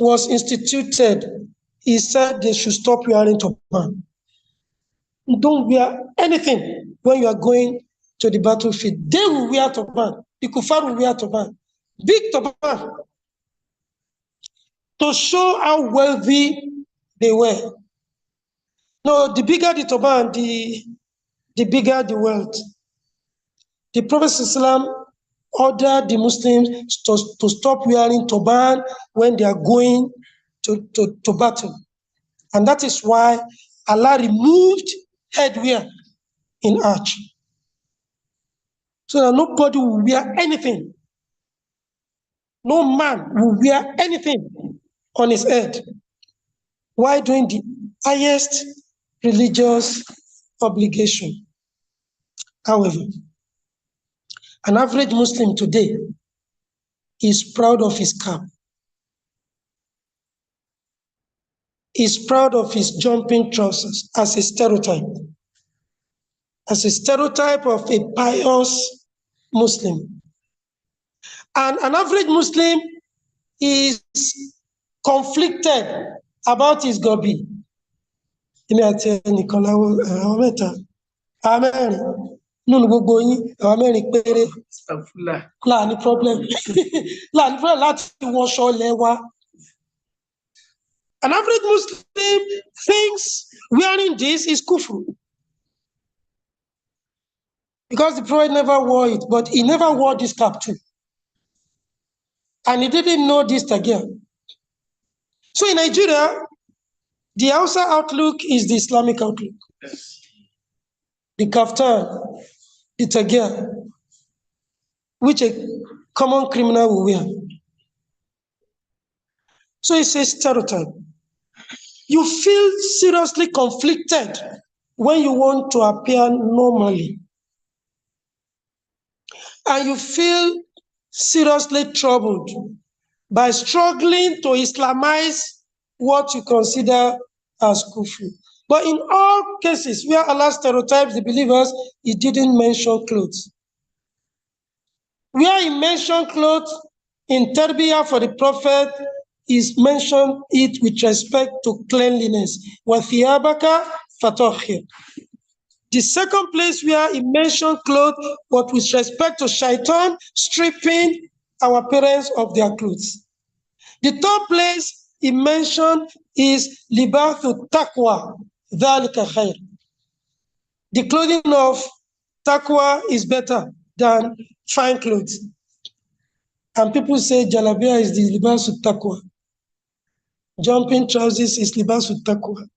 was instituted, he said they should stop wearing turban. Don't wear anything when you are going to the battlefield. They will wear turban. The kuffar will wear turban. Big turban. To show how wealthy they were. No, the bigger the turban, the bigger the wealth. The Prophet ﷺ ordered the Muslims to stop wearing turban when they are going to battle. And that is why Allah removed headwear in Hajj. So that nobody will wear anything. No man will wear anything on his head while doing the highest religious obligation. However, an average Muslim today is proud of his cap, is proud of his jumping trousers as a stereotype of a pious Muslim. And an average Muslim is conflicted about his gobi. Nínú gbogbo yín àwọn mẹ́rin péré láàní problem láti wọṣọ ilẹ̀ wa. An average Muslim thinks wearing this is kufr because the Prophet never wore it, but he never wore this cap too, and he didn't know this again. So in Nigeria, The Hausa outlook is the Islamic outlook. The kaftan, the tagir, which a common criminal will wear. So it's a stereotype. You feel seriously conflicted when you want to appear normally. And you feel seriously troubled by struggling to Islamize what you consider as kufr. But in all cases where Allah stereotypes the believers, He didn't mention clothes. Where He mentioned clothes in Tarbiyah for the Prophet, is mentioned it with respect to cleanliness. وَثِيَابَكَ فَطَهِّرْ. The second place where He mentioned clothes was with respect to shaitan stripping our parents of their clothes. The third place He mentioned is libathu taqwa, dhalika khair. The clothing of taqwa is better than fine clothes. And people say jalabia is the libasu taqwa. Jumping trousers is libasu taqwa.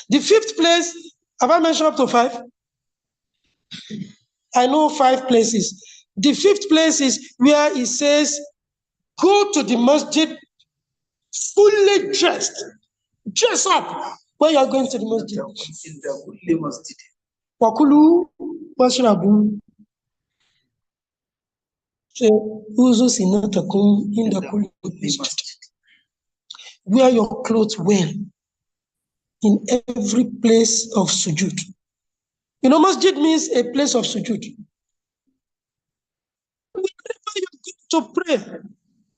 The fifth place, have I mentioned up to 5? I know 5 places. The fifth place is where He says, go to the masjid fully dressed. Dress up when you are going to the masjid. Wakulu washrabu. Uzu sinatakum inda kulli masjid. Wear your clothes well in every place of sujud. You know, masjid means a place of sujud. Whenever you go to pray,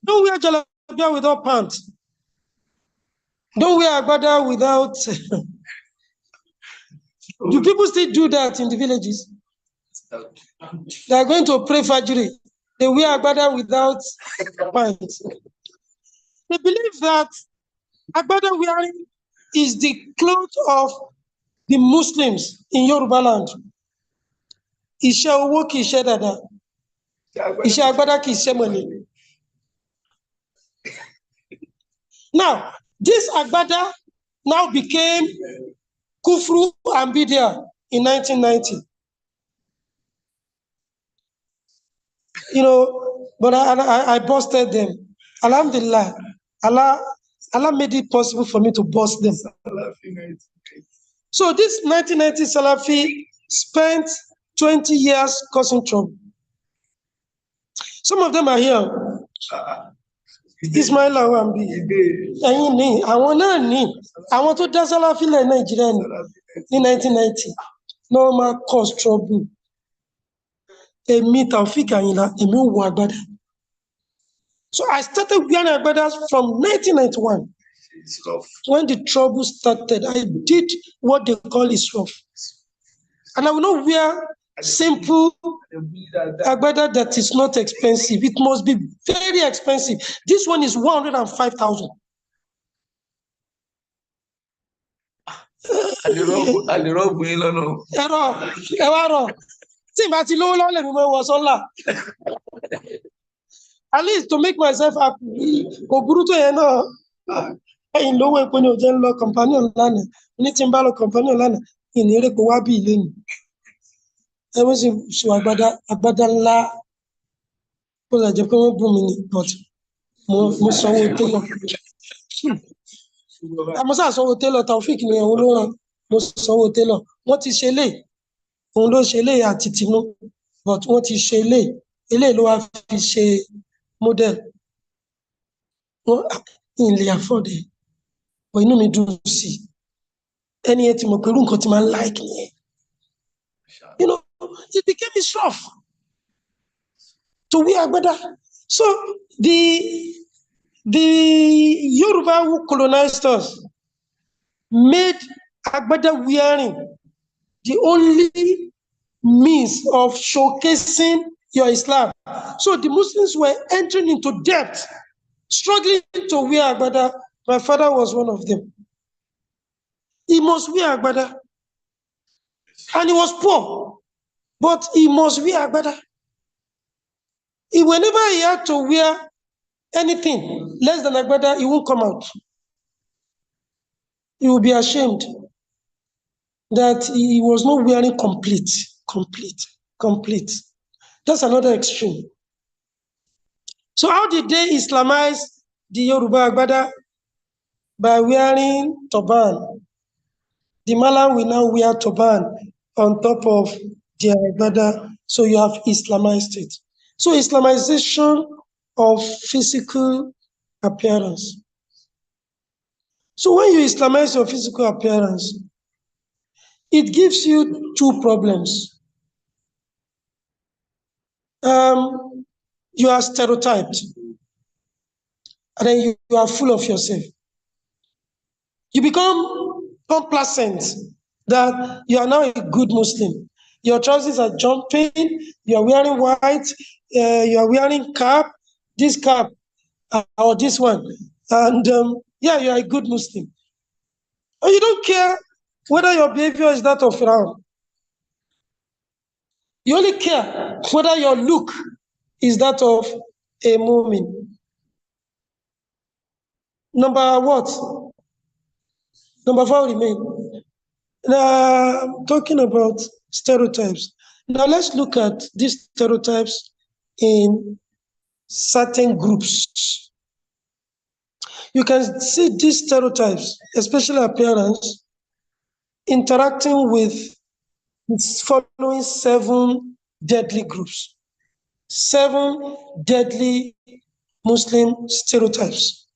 don't wear jalabia without pants. Don't wear agbada without. Do people still do that in the villages? They are going to pray Fajr. They wear agbada without pants. They believe that agbada wearing is the clothes of the Muslims in Yoruba land. Iṣẹ́ owó kì í ṣe dada. Iṣẹ́ agbada kì í ṣe mọ̀lẹ́. Now, this agbada now became kufru and bid'ah in 1990. You know, but I busted them. Alhamdulillah, Allah made it possible for me to bust them. So this 1990 Salafi spent 20 years causing trouble. Some of them are here. Ismail Awambi. Ẹ̀yin ni, àwọn náà ni, àwọn tó dá Salafi lẹ̀ Nàìjíríà ní 1990. Normal cause trouble. Èmi Taofik Ayinla, èmi ò wọ agbádá. So I started wearing agbadas from 1991. When the trouble started, I did what they call israf. And I will not wear simple agbada that is not expensive. It must be very expensive. This one is 105,000. At least to make myself happy. In low way when you general companion lana, anything about companion lana in Ereko Wabi Lane. I was in Suabada Abadanla, but I just come booming, but most I must also tell a Taufik me, most so tell what is Shele? Undo Shele at Titino, but what is Shele? Ele Loa Fishe model. In the afford. But you know me do see any like me. You know, it became a rough to wear agbada. So the Yoruba who colonized us made agbada wearing the only means of showcasing your Islam. So the Muslims were entering into debt, struggling to wear agbada. My father was one of them. He must wear agbada. And he was poor, but he must wear agbada. Whenever he had to wear anything less than agbada, he won't come out. he will be ashamed that he was not wearing complete. That's another extreme. So how did they Islamize the Yoruba Agbada? By wearing turban. The Malam will now wear turban on top of their Agbada, so you have Islamized it. So Islamization of physical appearance. So when you Islamize your physical appearance, it gives you two problems. You are stereotyped, and then you are full of yourself. You become complacent that you are now a good Muslim. Your trousers are jumping, you are wearing white, you are wearing cap, this cap, or this one. And yeah, you are a good Muslim. And you don't care whether your behavior is that of Firaun. You only care whether your look is that of a mu'min. Number what? Number 4 remain. Now, I'm talking about stereotypes. Now, let's look at these stereotypes in certain groups. You can see these stereotypes, especially appearance, interacting with the following 7 deadly groups. 7 deadly Muslim stereotypes.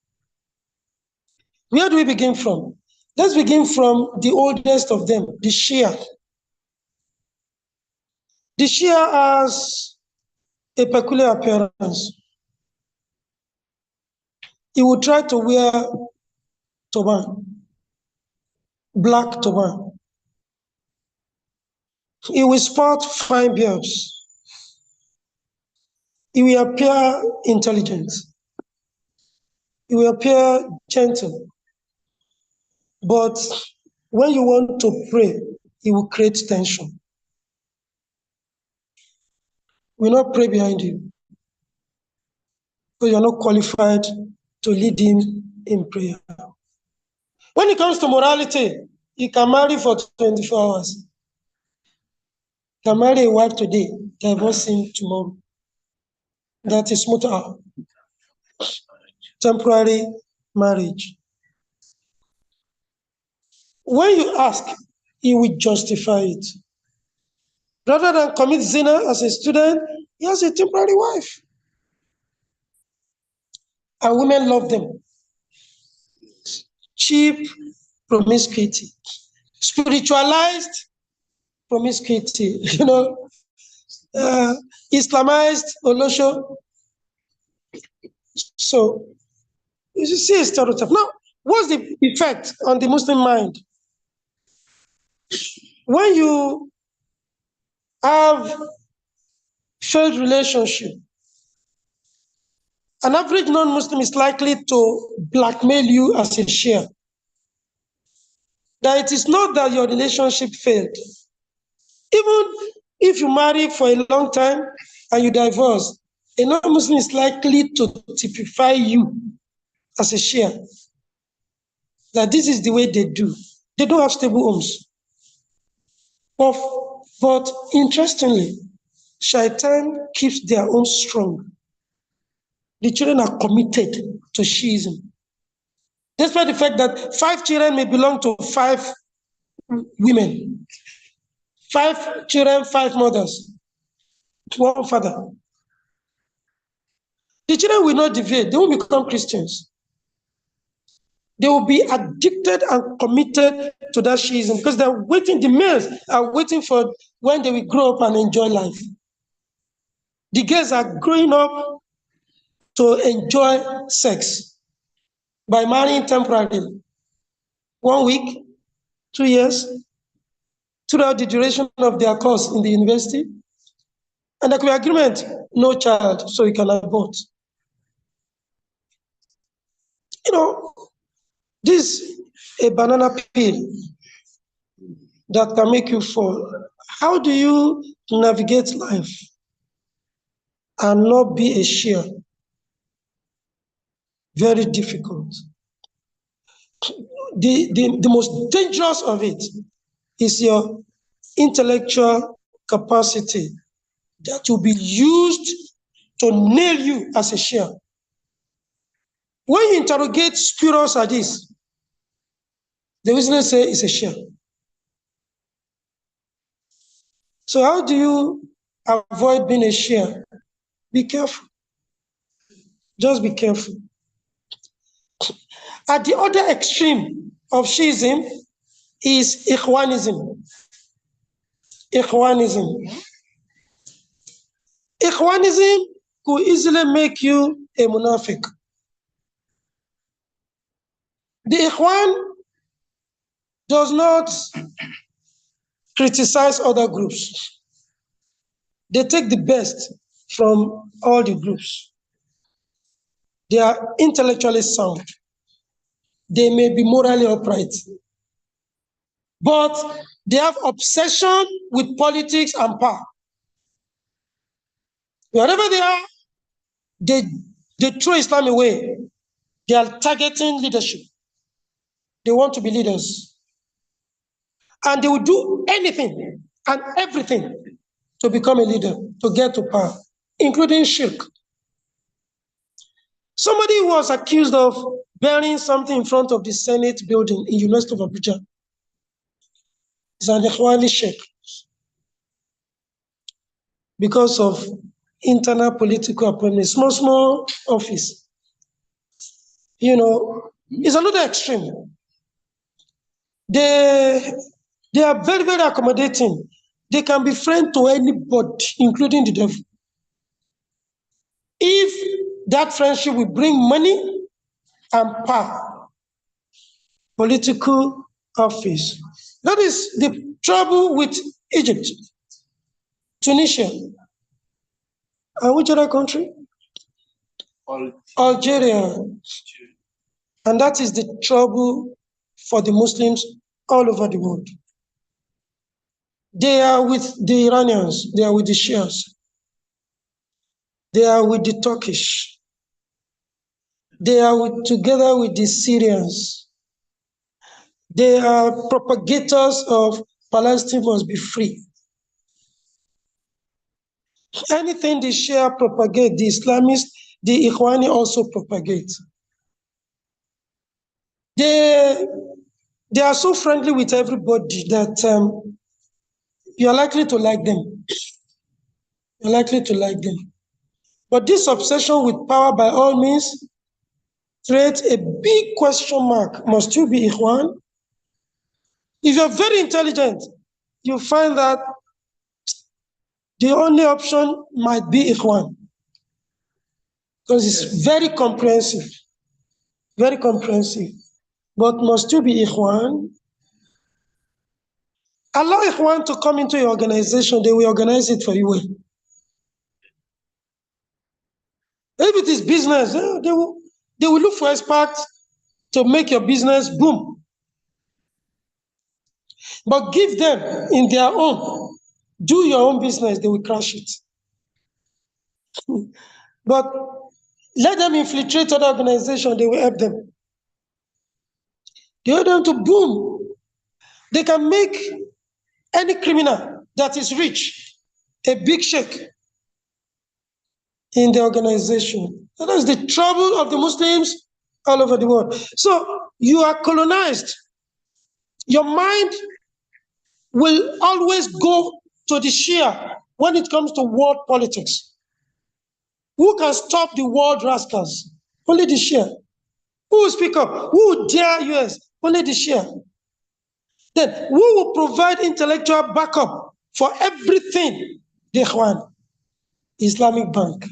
Where do we begin from? Let's begin from the oldest of them, the Shia. The Shia has a peculiar appearance. He will try to wear turban, black turban. He will sport fine beards. He will appear intelligent. He will appear gentle. But when you want to pray, he will create tension. He will not pray behind you, because you are not qualified to lead him in prayer. When it comes to morality, he can marry for 24 hours. He can marry a wife today, divorce him tomorrow. That is muta, temporary marriage. When you ask, he will justify it. Rather than commit zina as a student, he has a temporary wife. And women love them. Cheap promiscuity, spiritualized promiscuity, Islamized olosho. So you see a stereotype. Now, what's the effect on the Muslim mind? When you have failed relationship, an average non-Muslim is likely to blackmail you as a Shia. That it is not that your relationship failed. Even if you marry for a long time and you divorce, a non-Muslim is likely to typify you as a Shia. That this is the way they do. They don't have stable homes. But interestingly, Shaitan keeps their homes strong. The children are committed to Shiism. Despite the fact that 5 children may belong to 5 women, 5 children, 5 mothers, 1 father. The children will not deviate. They won't become Christians. They will be addicted and committed to that Shiism because they're waiting, the males are waiting for when they will grow up and enjoy life. The girls are growing up to enjoy sex by marrying temporarily. 1 week, 2 years, throughout the duration of their course in the university. And there could be agreement, no child, so you can abort. This is a banana peel that can make you fall. How do you navigate life and not be a Shia? Very difficult. the most dangerous of it is your intellectual capacity that will be used to nail you as a Shia. When you interrogate spurious hadith, they will say it's a Shia. So how do you avoid being a Shia? Be careful. Just be careful. At the other extreme of Shiism is Ikhwanism. Ikhwanism. Ikhwanism could easily make you a munafiq. The Ikhwan does not criticize other groups. They take the best from all the groups. They are intellectually sound. They may be morally upright. But they have obsession with politics and power. Wherever they are, they throw Islam away. They are targeting leadership. They want to be leaders. And they will do anything and everything to become a leader, to get to power, including shirk. Somebody was accused of burying something in front of the Senate building in University of Abuja. It's an Ikhwani sheikh. Because of internal political appointment, small office. It's another extreme. They are very, very accommodating. They can be friends to anybody, including the devil. If that friendship will bring money and power, political office. That is the trouble with Egypt, Tunisia, and which other country? Algeria. And that is the trouble for the Muslims all over the world. They are with the Iranians, they are with the Shias, they are with the Turkish, they are together with the Syrians. They are propagators of Palestine must be free. Anything the Shia propagate, the Islamists, the Ikhwani also propagate. They are so friendly with everybody that you're likely to like them. You're likely to like them. But this obsession with power by all means creates a big question mark. Must you be Ikhwan? If you're very intelligent, you find that the only option might be Ikhwan. Because it's very comprehensive. Very comprehensive. But must you be Ikhwan? Allow Ikhwan to come into your organization, they will organize it for you. If it is business, they will look for experts to make your business boom. But give them in their own, do your own business, they will crash it. But let them infiltrate other organizations, they will help them. They want them to boom. They can make any criminal that is rich a big sheikh in the organization. That is the trouble of the Muslims all over the world. So you are colonized. Your mind will always go to the Shia when it comes to world politics. Who can stop the world rascals? Only the Shia. Who will speak up? Who will dare US? Only the Shia. Then who will provide intellectual backup for everything? The Ikhwan. Islamic Bank.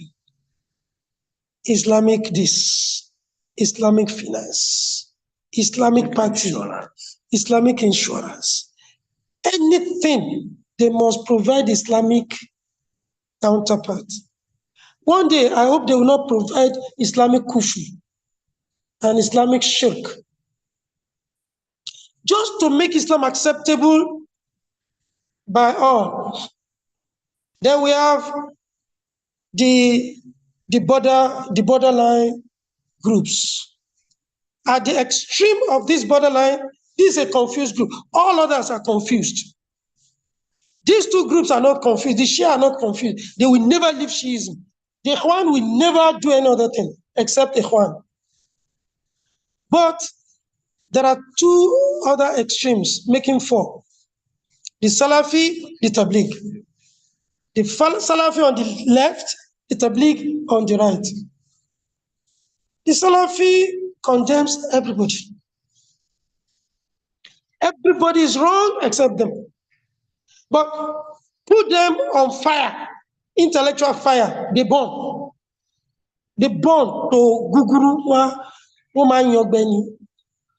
Islamic this. Islamic finance. Islamic party. Islamic insurance. Anything, they must provide Islamic counterpart. One day, I hope they will not provide Islamic kufi and Islamic shirk. Just to make Islam acceptable by all. Then we have the borderline groups. at the extreme of this borderline, this is a confused group. All others are confused. These two groups are not confused. The Shia are not confused. They will never leave Shiism. The Ikhwan will never do any other thing except Ikhwan. But there are two other extremes making four. The Salafi, the Tabligh. The Salafi on the left, the Tabligh on the right. The Salafi condemns everybody. Everybody is wrong except them. But put them on fire, intellectual fire, they burn. They burn to guguru wa ma yogbeni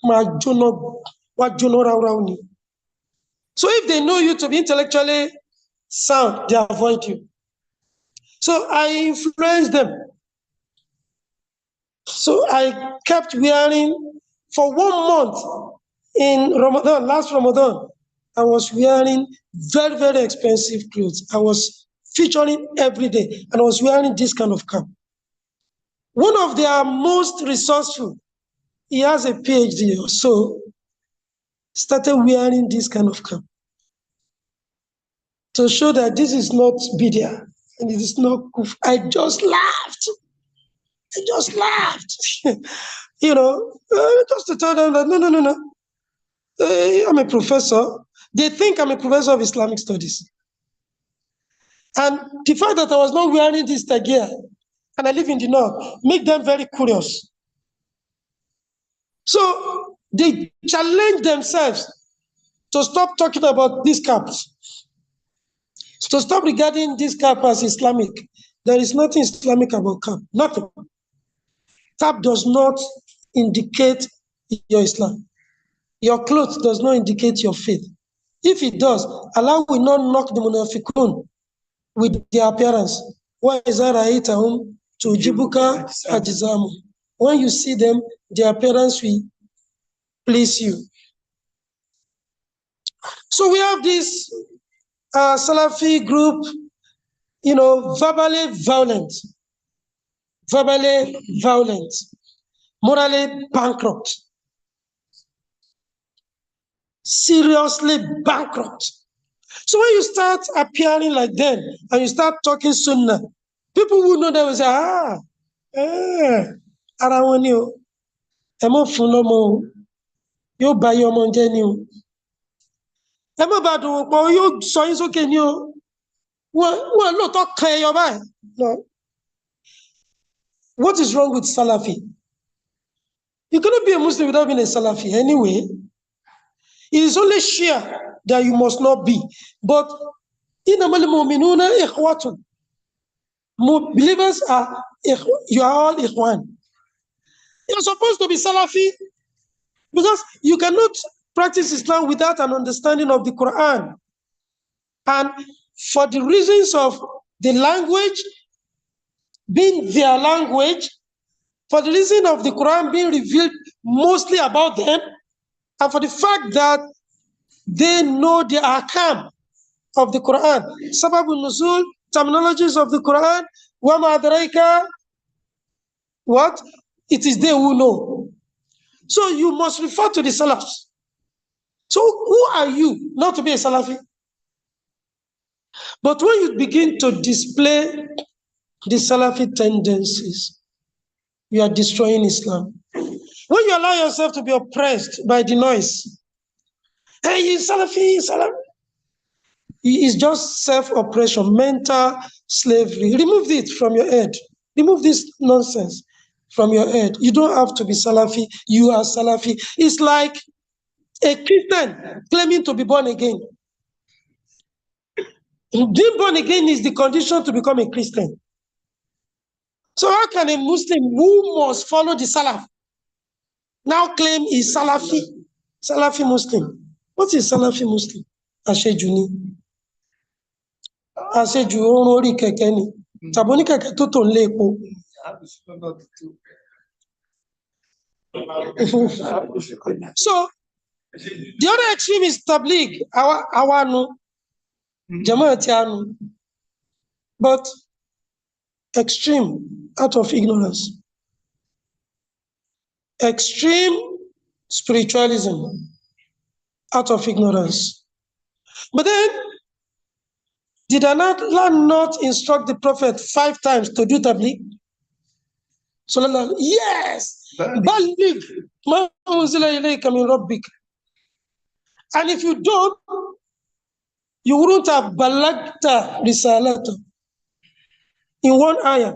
ma jono wa jono rauni. So if they know you to be intellectually sound, they avoid you. So I influenced them. So I kept wearing for 1 month in Ramadan, last Ramadan, I was wearing very, very expensive clothes. I was featuring every day, and I was wearing this kind of cap. One of their most resourceful, he has a PhD or so, started wearing this kind of cap to show that this is not Bidia and it is not kuf. I just laughed. Just to tell them that no. I'm a professor. They think I'm a professor of Islamic studies. And the fact that I was not wearing this tagir and I live in the north make them very curious. So they challenge themselves to stop talking about these caps, to stop regarding this cap as Islamic. There is nothing Islamic about cap, nothing. Cap does not indicate your Islam. Your clothes does not indicate your faith. If it does, Allah will not knock the munafiqun with their appearance. When you see them, their appearance will please you. So we have this Salafi group, verbally violent, morally bankrupt, seriously bankrupt. So when you start appearing like them and you start talking Sunnah, people who know them will say, ara wọn ni o, ẹ mọ́ fún lọ́mọ o, yóò bá yọ ọmọ jẹ́ ni o, ẹ mọ́ bá dùn pọ̀ yóò sọ yín sókè ni o, wọ́n lóòótọ́ kan ẹyọ báyìí. No. What is wrong with Salafi? You cannot be a Muslim without being a Salafi anyway. It is only Shia that you must not be. But innamal mu'minuna ikhwatun. Believers you are all ikhwan. You're supposed to be Salafi because you cannot practice Islam without an understanding of the Quran. And for the reasons of the language being their language, for the reason of the Quran being revealed mostly about them, and for the fact that they know the ahkam of the Quran, sababul nuzul, terminologies of the Quran, wa ma adraika, what? It is they who know. So you must refer to the Salafs. So who are you not to be a Salafi? But when you begin to display the Salafi tendencies, you are destroying Islam. When you allow yourself to be oppressed by the noise, hey, you Salafi, it's just self-oppression, mental slavery. Remove it from your head. Remove this nonsense from your head. You don't have to be Salafi. You are Salafi. It's like a Christian claiming to be born again. Being born again is the condition to become a Christian. So how can a Muslim who must follow the Salaf now claim he's Salafi Muslim? What is Salafi Muslim? Àṣejù ni. Àṣejù orun orí kẹ̀kẹ́ ni. Tàbí ní kẹ̀kẹ́ tó tò ń lé epo. So the other extreme is Tabligh, Awanu, Jama'atianu, but extreme out of ignorance. extreme spiritualism out of ignorance. But then, did Allah not instruct the Prophet 5 times to do tabligh? Yes! Baligh ma unzila ilayka min rabbik. And if you don't, you wouldn't have balagta risalata. In one ayah,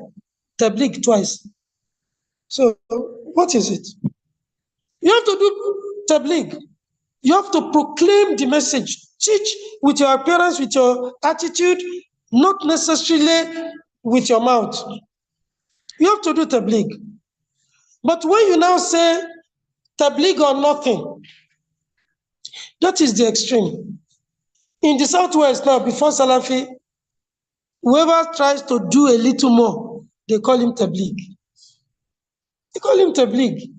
tabligh twice. So, what is it? You have to do tabligh. You have to proclaim the message. Teach with your appearance, with your attitude, not necessarily with your mouth. You have to do tabligh. But when you now say tabligh or nothing, that is the extreme. In the Southwest now, before Salafi, whoever tries to do a little more, they call him tabligh. They call him tabligh.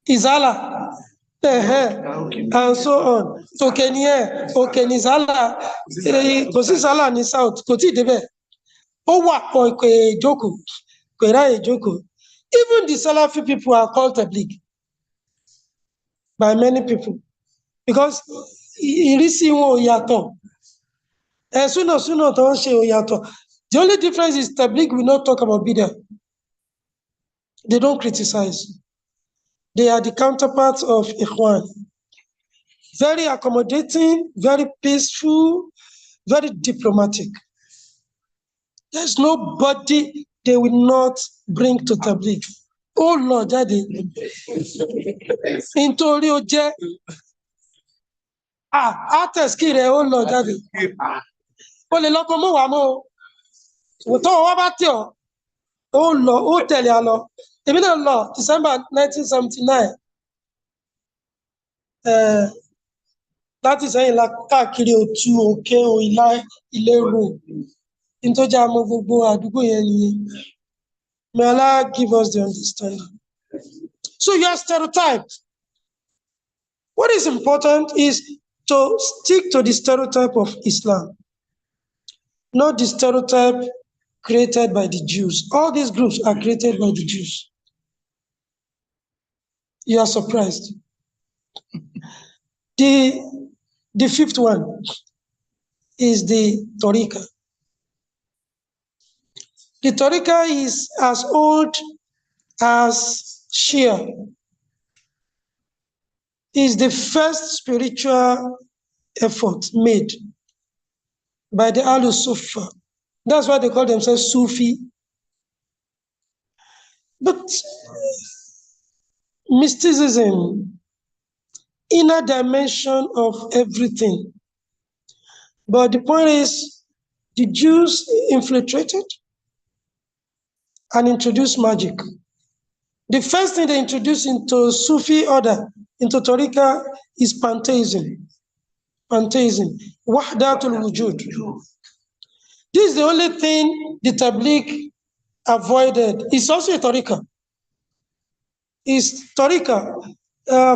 Izala. And so on. Tokeniye, Okenizala, Kosizala ni South, Koti Debe. Owa Koike Joko, Kwera Joko. Even the Salafi people are called tabligh by many people because irisi wọn ò yàtọ̀. Súnà tó ń ṣe ò yàtọ̀. The only difference is tabligh will not talk about bidah. They don't criticize. They are the counterparts of Ikhwan. Very accommodating, very peaceful, very diplomatic. There's nobody they will not bring to tabligh. Oh Lord, Daddy. Nítorí ó jẹ́ àtẹ̀síkì rẹ̀ ó lọ Daddy. Ó lè lọ́kọ́ mọ́ wà mọ́ o. Tó wá bá tẹ̀ ọ́, ó lọ, ó tẹ̀lé a lọ. Èmi náà lọ December 1979. Láti sẹ́yìn la káàkiri Òtù, Òkè, Ìlá, Ìlérò. Nítorí àmọ́ gbogbo àdúgbò yẹn nìyẹn. May Allah give us the understanding. So you are stereotyped. What is important is to stick to the stereotype of Islam, not the stereotype created by the Jews. All these groups are created by the Jews. You are surprised. The fifth one is the Tariqah. The Tariqah is as old as Shia. Is the first spiritual effort made by the Al-Sufa. That's why they call themselves Sufi. But mysticism, inner dimension of everything. But the point is, the Jews infiltrated and introduced magic. The first thing they introduced into Sufi order, into Tariqah, is pantheism. Pantheism. Wahdatul wujud. This is the only thing the Tabligh avoided. It's also a Tariqah. It's Tariqah.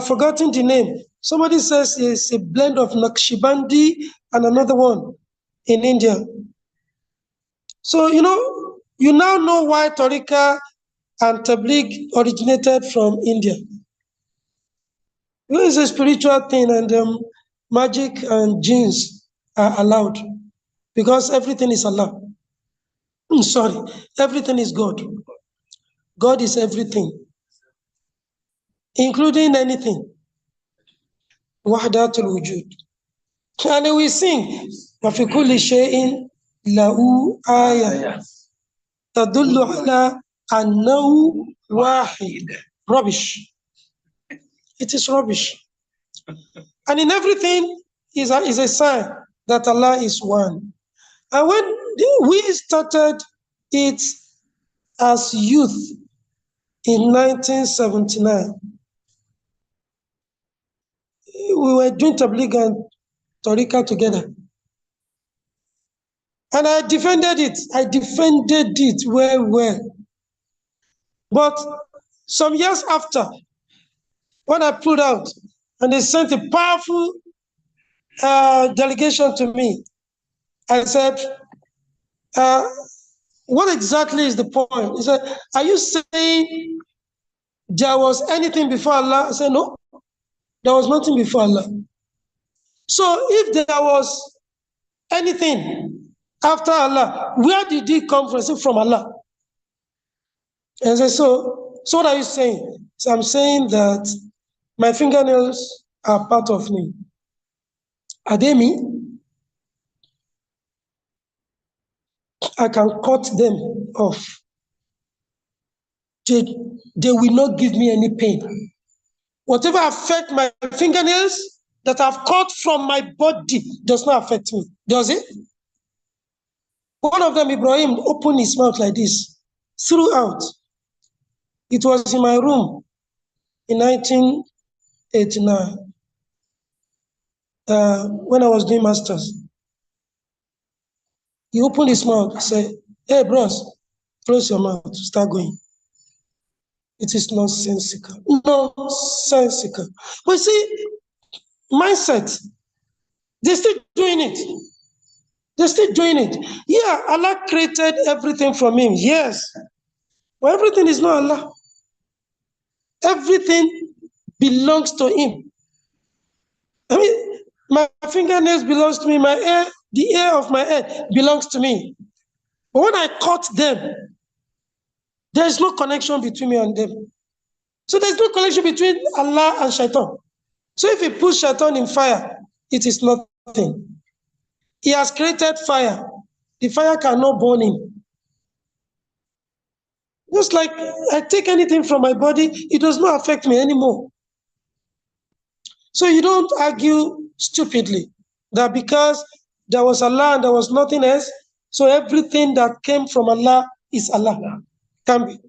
Forgotten the name. Somebody says it's a blend of Naqshbandi and another one in India. So, you now know why Tariqah and Tabligh originated from India. It is a spiritual thing, and magic and jinns are allowed because everything is Allah. Everything is God. God is everything, including anything. Wahdatul wujud. And we sing, وَفِي كُلِّ شَيْءٍ لَهُ آيَةٌ تَدُلُّ عَلَىٰ أَنَّهُ وَاحِدٌ. Rubbish. It is rubbish. And in everything is a sign that Allah is one. And when we started it as youth in 1979, we were doing Tabligh and Tariqah together. And I defended it. I defended it very well. But some years after, when I pulled out, and they sent a powerful delegation to me, I said, what exactly is the point? He said, are you saying there was anything before Allah? I said, no, there was nothing before Allah. So if there was anything after Allah, where did it come from? I said, from Allah. And I said, so what are you saying? So I'm saying that my fingernails are part of me. Are they me? I can cut them off. They will not give me any pain. Whatever affects my fingernails that I've cut from my body does not affect me. Does it? One of them, Ibrahim, opened his mouth like this, throughout. It was in my room in 1989 when I was doing masters. He opened his mouth and said, hey, bros, close your mouth, start going. It is nonsensical. Nonsensical. But see, mindset, they're still doing it. They're still doing it. Yeah, Allah created everything from him. Yes. But everything is not Allah. Everything belongs to him. I mean, my fingernails belongs to me, my hair, the hair of my head belongs to me. But when I cut them, there is no connection between me and them. So there's no connection between Allah and Shaitan. So if he puts Shaitan in fire, it is nothing. He has created fire. The fire cannot burn him. Just like I take anything from my body, it does not affect me anymore. So you don't argue stupidly that because there was Allah and there was nothing else, so everything that came from Allah is Allah. Can be.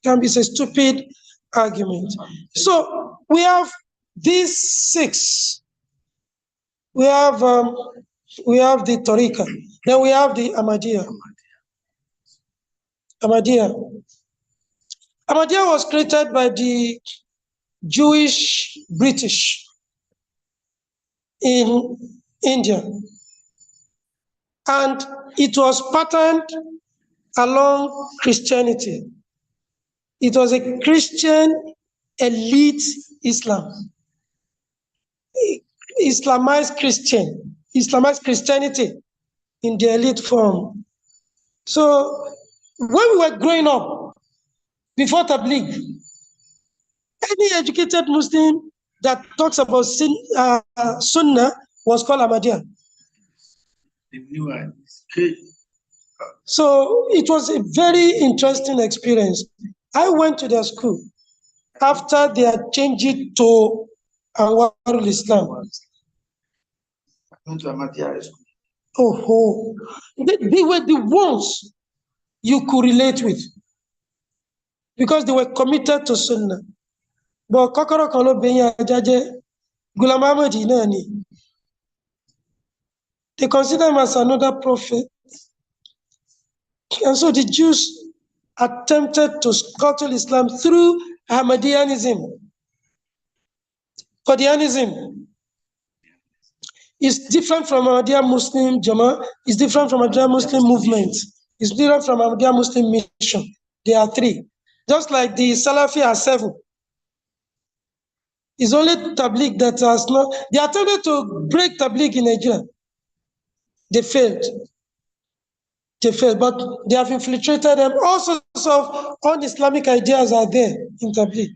Can be a stupid argument. So we have these six. We have the Tariqa. Then we have the Ahmadiyya. Ahmadiyya was created by the Jewish British in India. And it was patterned along Christianity. It was a Christian elite Islam. Islamized Christianity in the elite form. So when we were growing up, before Tabligh, any educated Muslim that talks about Sunnah was called Ahmadiyya. So it was a very interesting experience. I went to their school after they had changed it to Anwarul Islam. Oh, they were the ones you could relate with because they were committed to Sunnah. But Kokoro Kolo Benya Jaje Ghulam Ahmad Inani, they consider him as another prophet. And so the Jews attempted to scuttle Islam through Ahmadiyyanism. Qadianism is different from Ahmadiyya Muslim Jama, it's different from Ahmadiyya Muslim movement, it's different from Ahmadiyya Muslim mission. There are three. Just like the Salafi are seven. It's only Tabligh that has not. They attempted to break Tabligh in Nigeria. They failed. But they have infiltrated them. All sorts of un-Islamic ideas are there in Tabligh.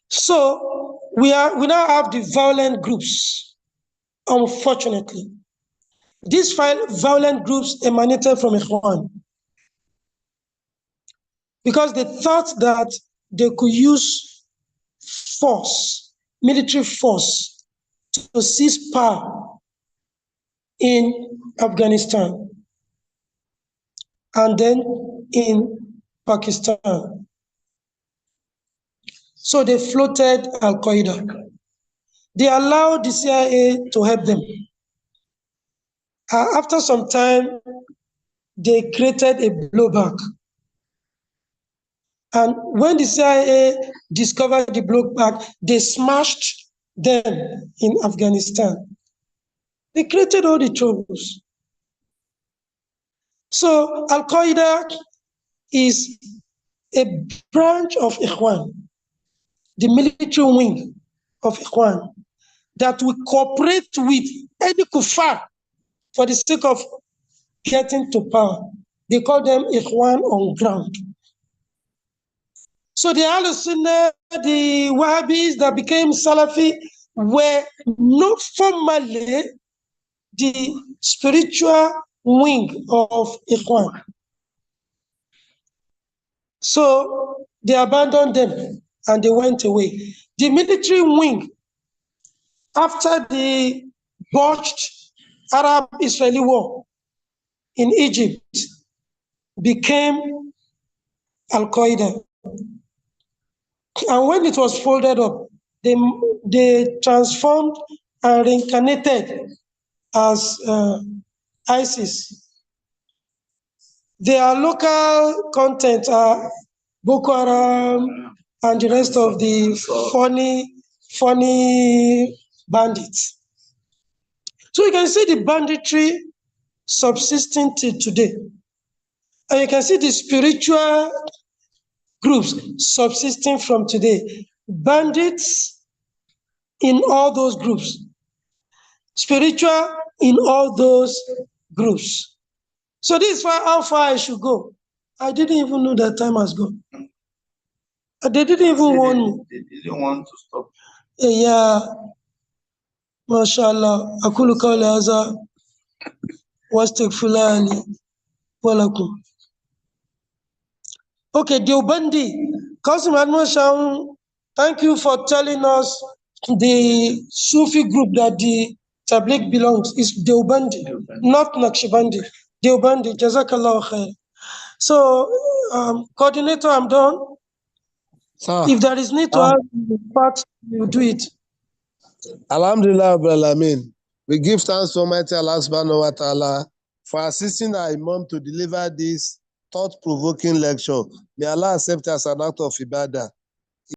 So we now have the violent groups, unfortunately. These violent groups emanated from Ikhwan because they thought that they could use force, military force, to seize power in Afghanistan and then in Pakistan. So they floated Al-Qaeda. They allowed the CIA to help them. After some time, they created a blowback. And when the CIA discovered the blowback, they smashed them in Afghanistan. They created all the troubles. So Al-Qaeda is a branch of Ikhwan, the military wing of Ikhwan, that will cooperate with any kuffar for the sake of getting to power. They call them Ikhwan on ground. So the Ahlul Sunnah, the Wahhabis that became Salafi were not formally the spiritual wing of Ikhwan. So they abandoned them and they went away. The military wing, after the botched Arab-Israeli war in Egypt, became Al-Qaeda. And when it was folded up, they transformed and reincarnated as ISIS. Their local content are Boko Haram and the rest of the funny bandits. So you can see the banditry subsisting till today. And you can see the spiritual groups subsisting from today. Bandits in all those groups. Spiritual in all those groups. So this is how far I should go. I didn't even know that time has gone. They didn't even warn me. They didn't want to stop. Yeah. MashaAllah. Akulu qawli hadha wa astaghfirullah li wa lakum. Okay, Deobandi. Qasim Adnan Shah, thank you for telling us the Sufi group that the Tabligh belongs is Deobandi, not Naqshbandi. Deobandi, Jazakallah khair. So, coordinator, I'm done. Sir. If there is need to have the part, you do it. Alhamdulillah, Amin. We give thanks to Almighty Allah subhanahu wa ta'ala for assisting our Imam to deliver this thought-provoking lecture. May Allah accept as an act of ibadah.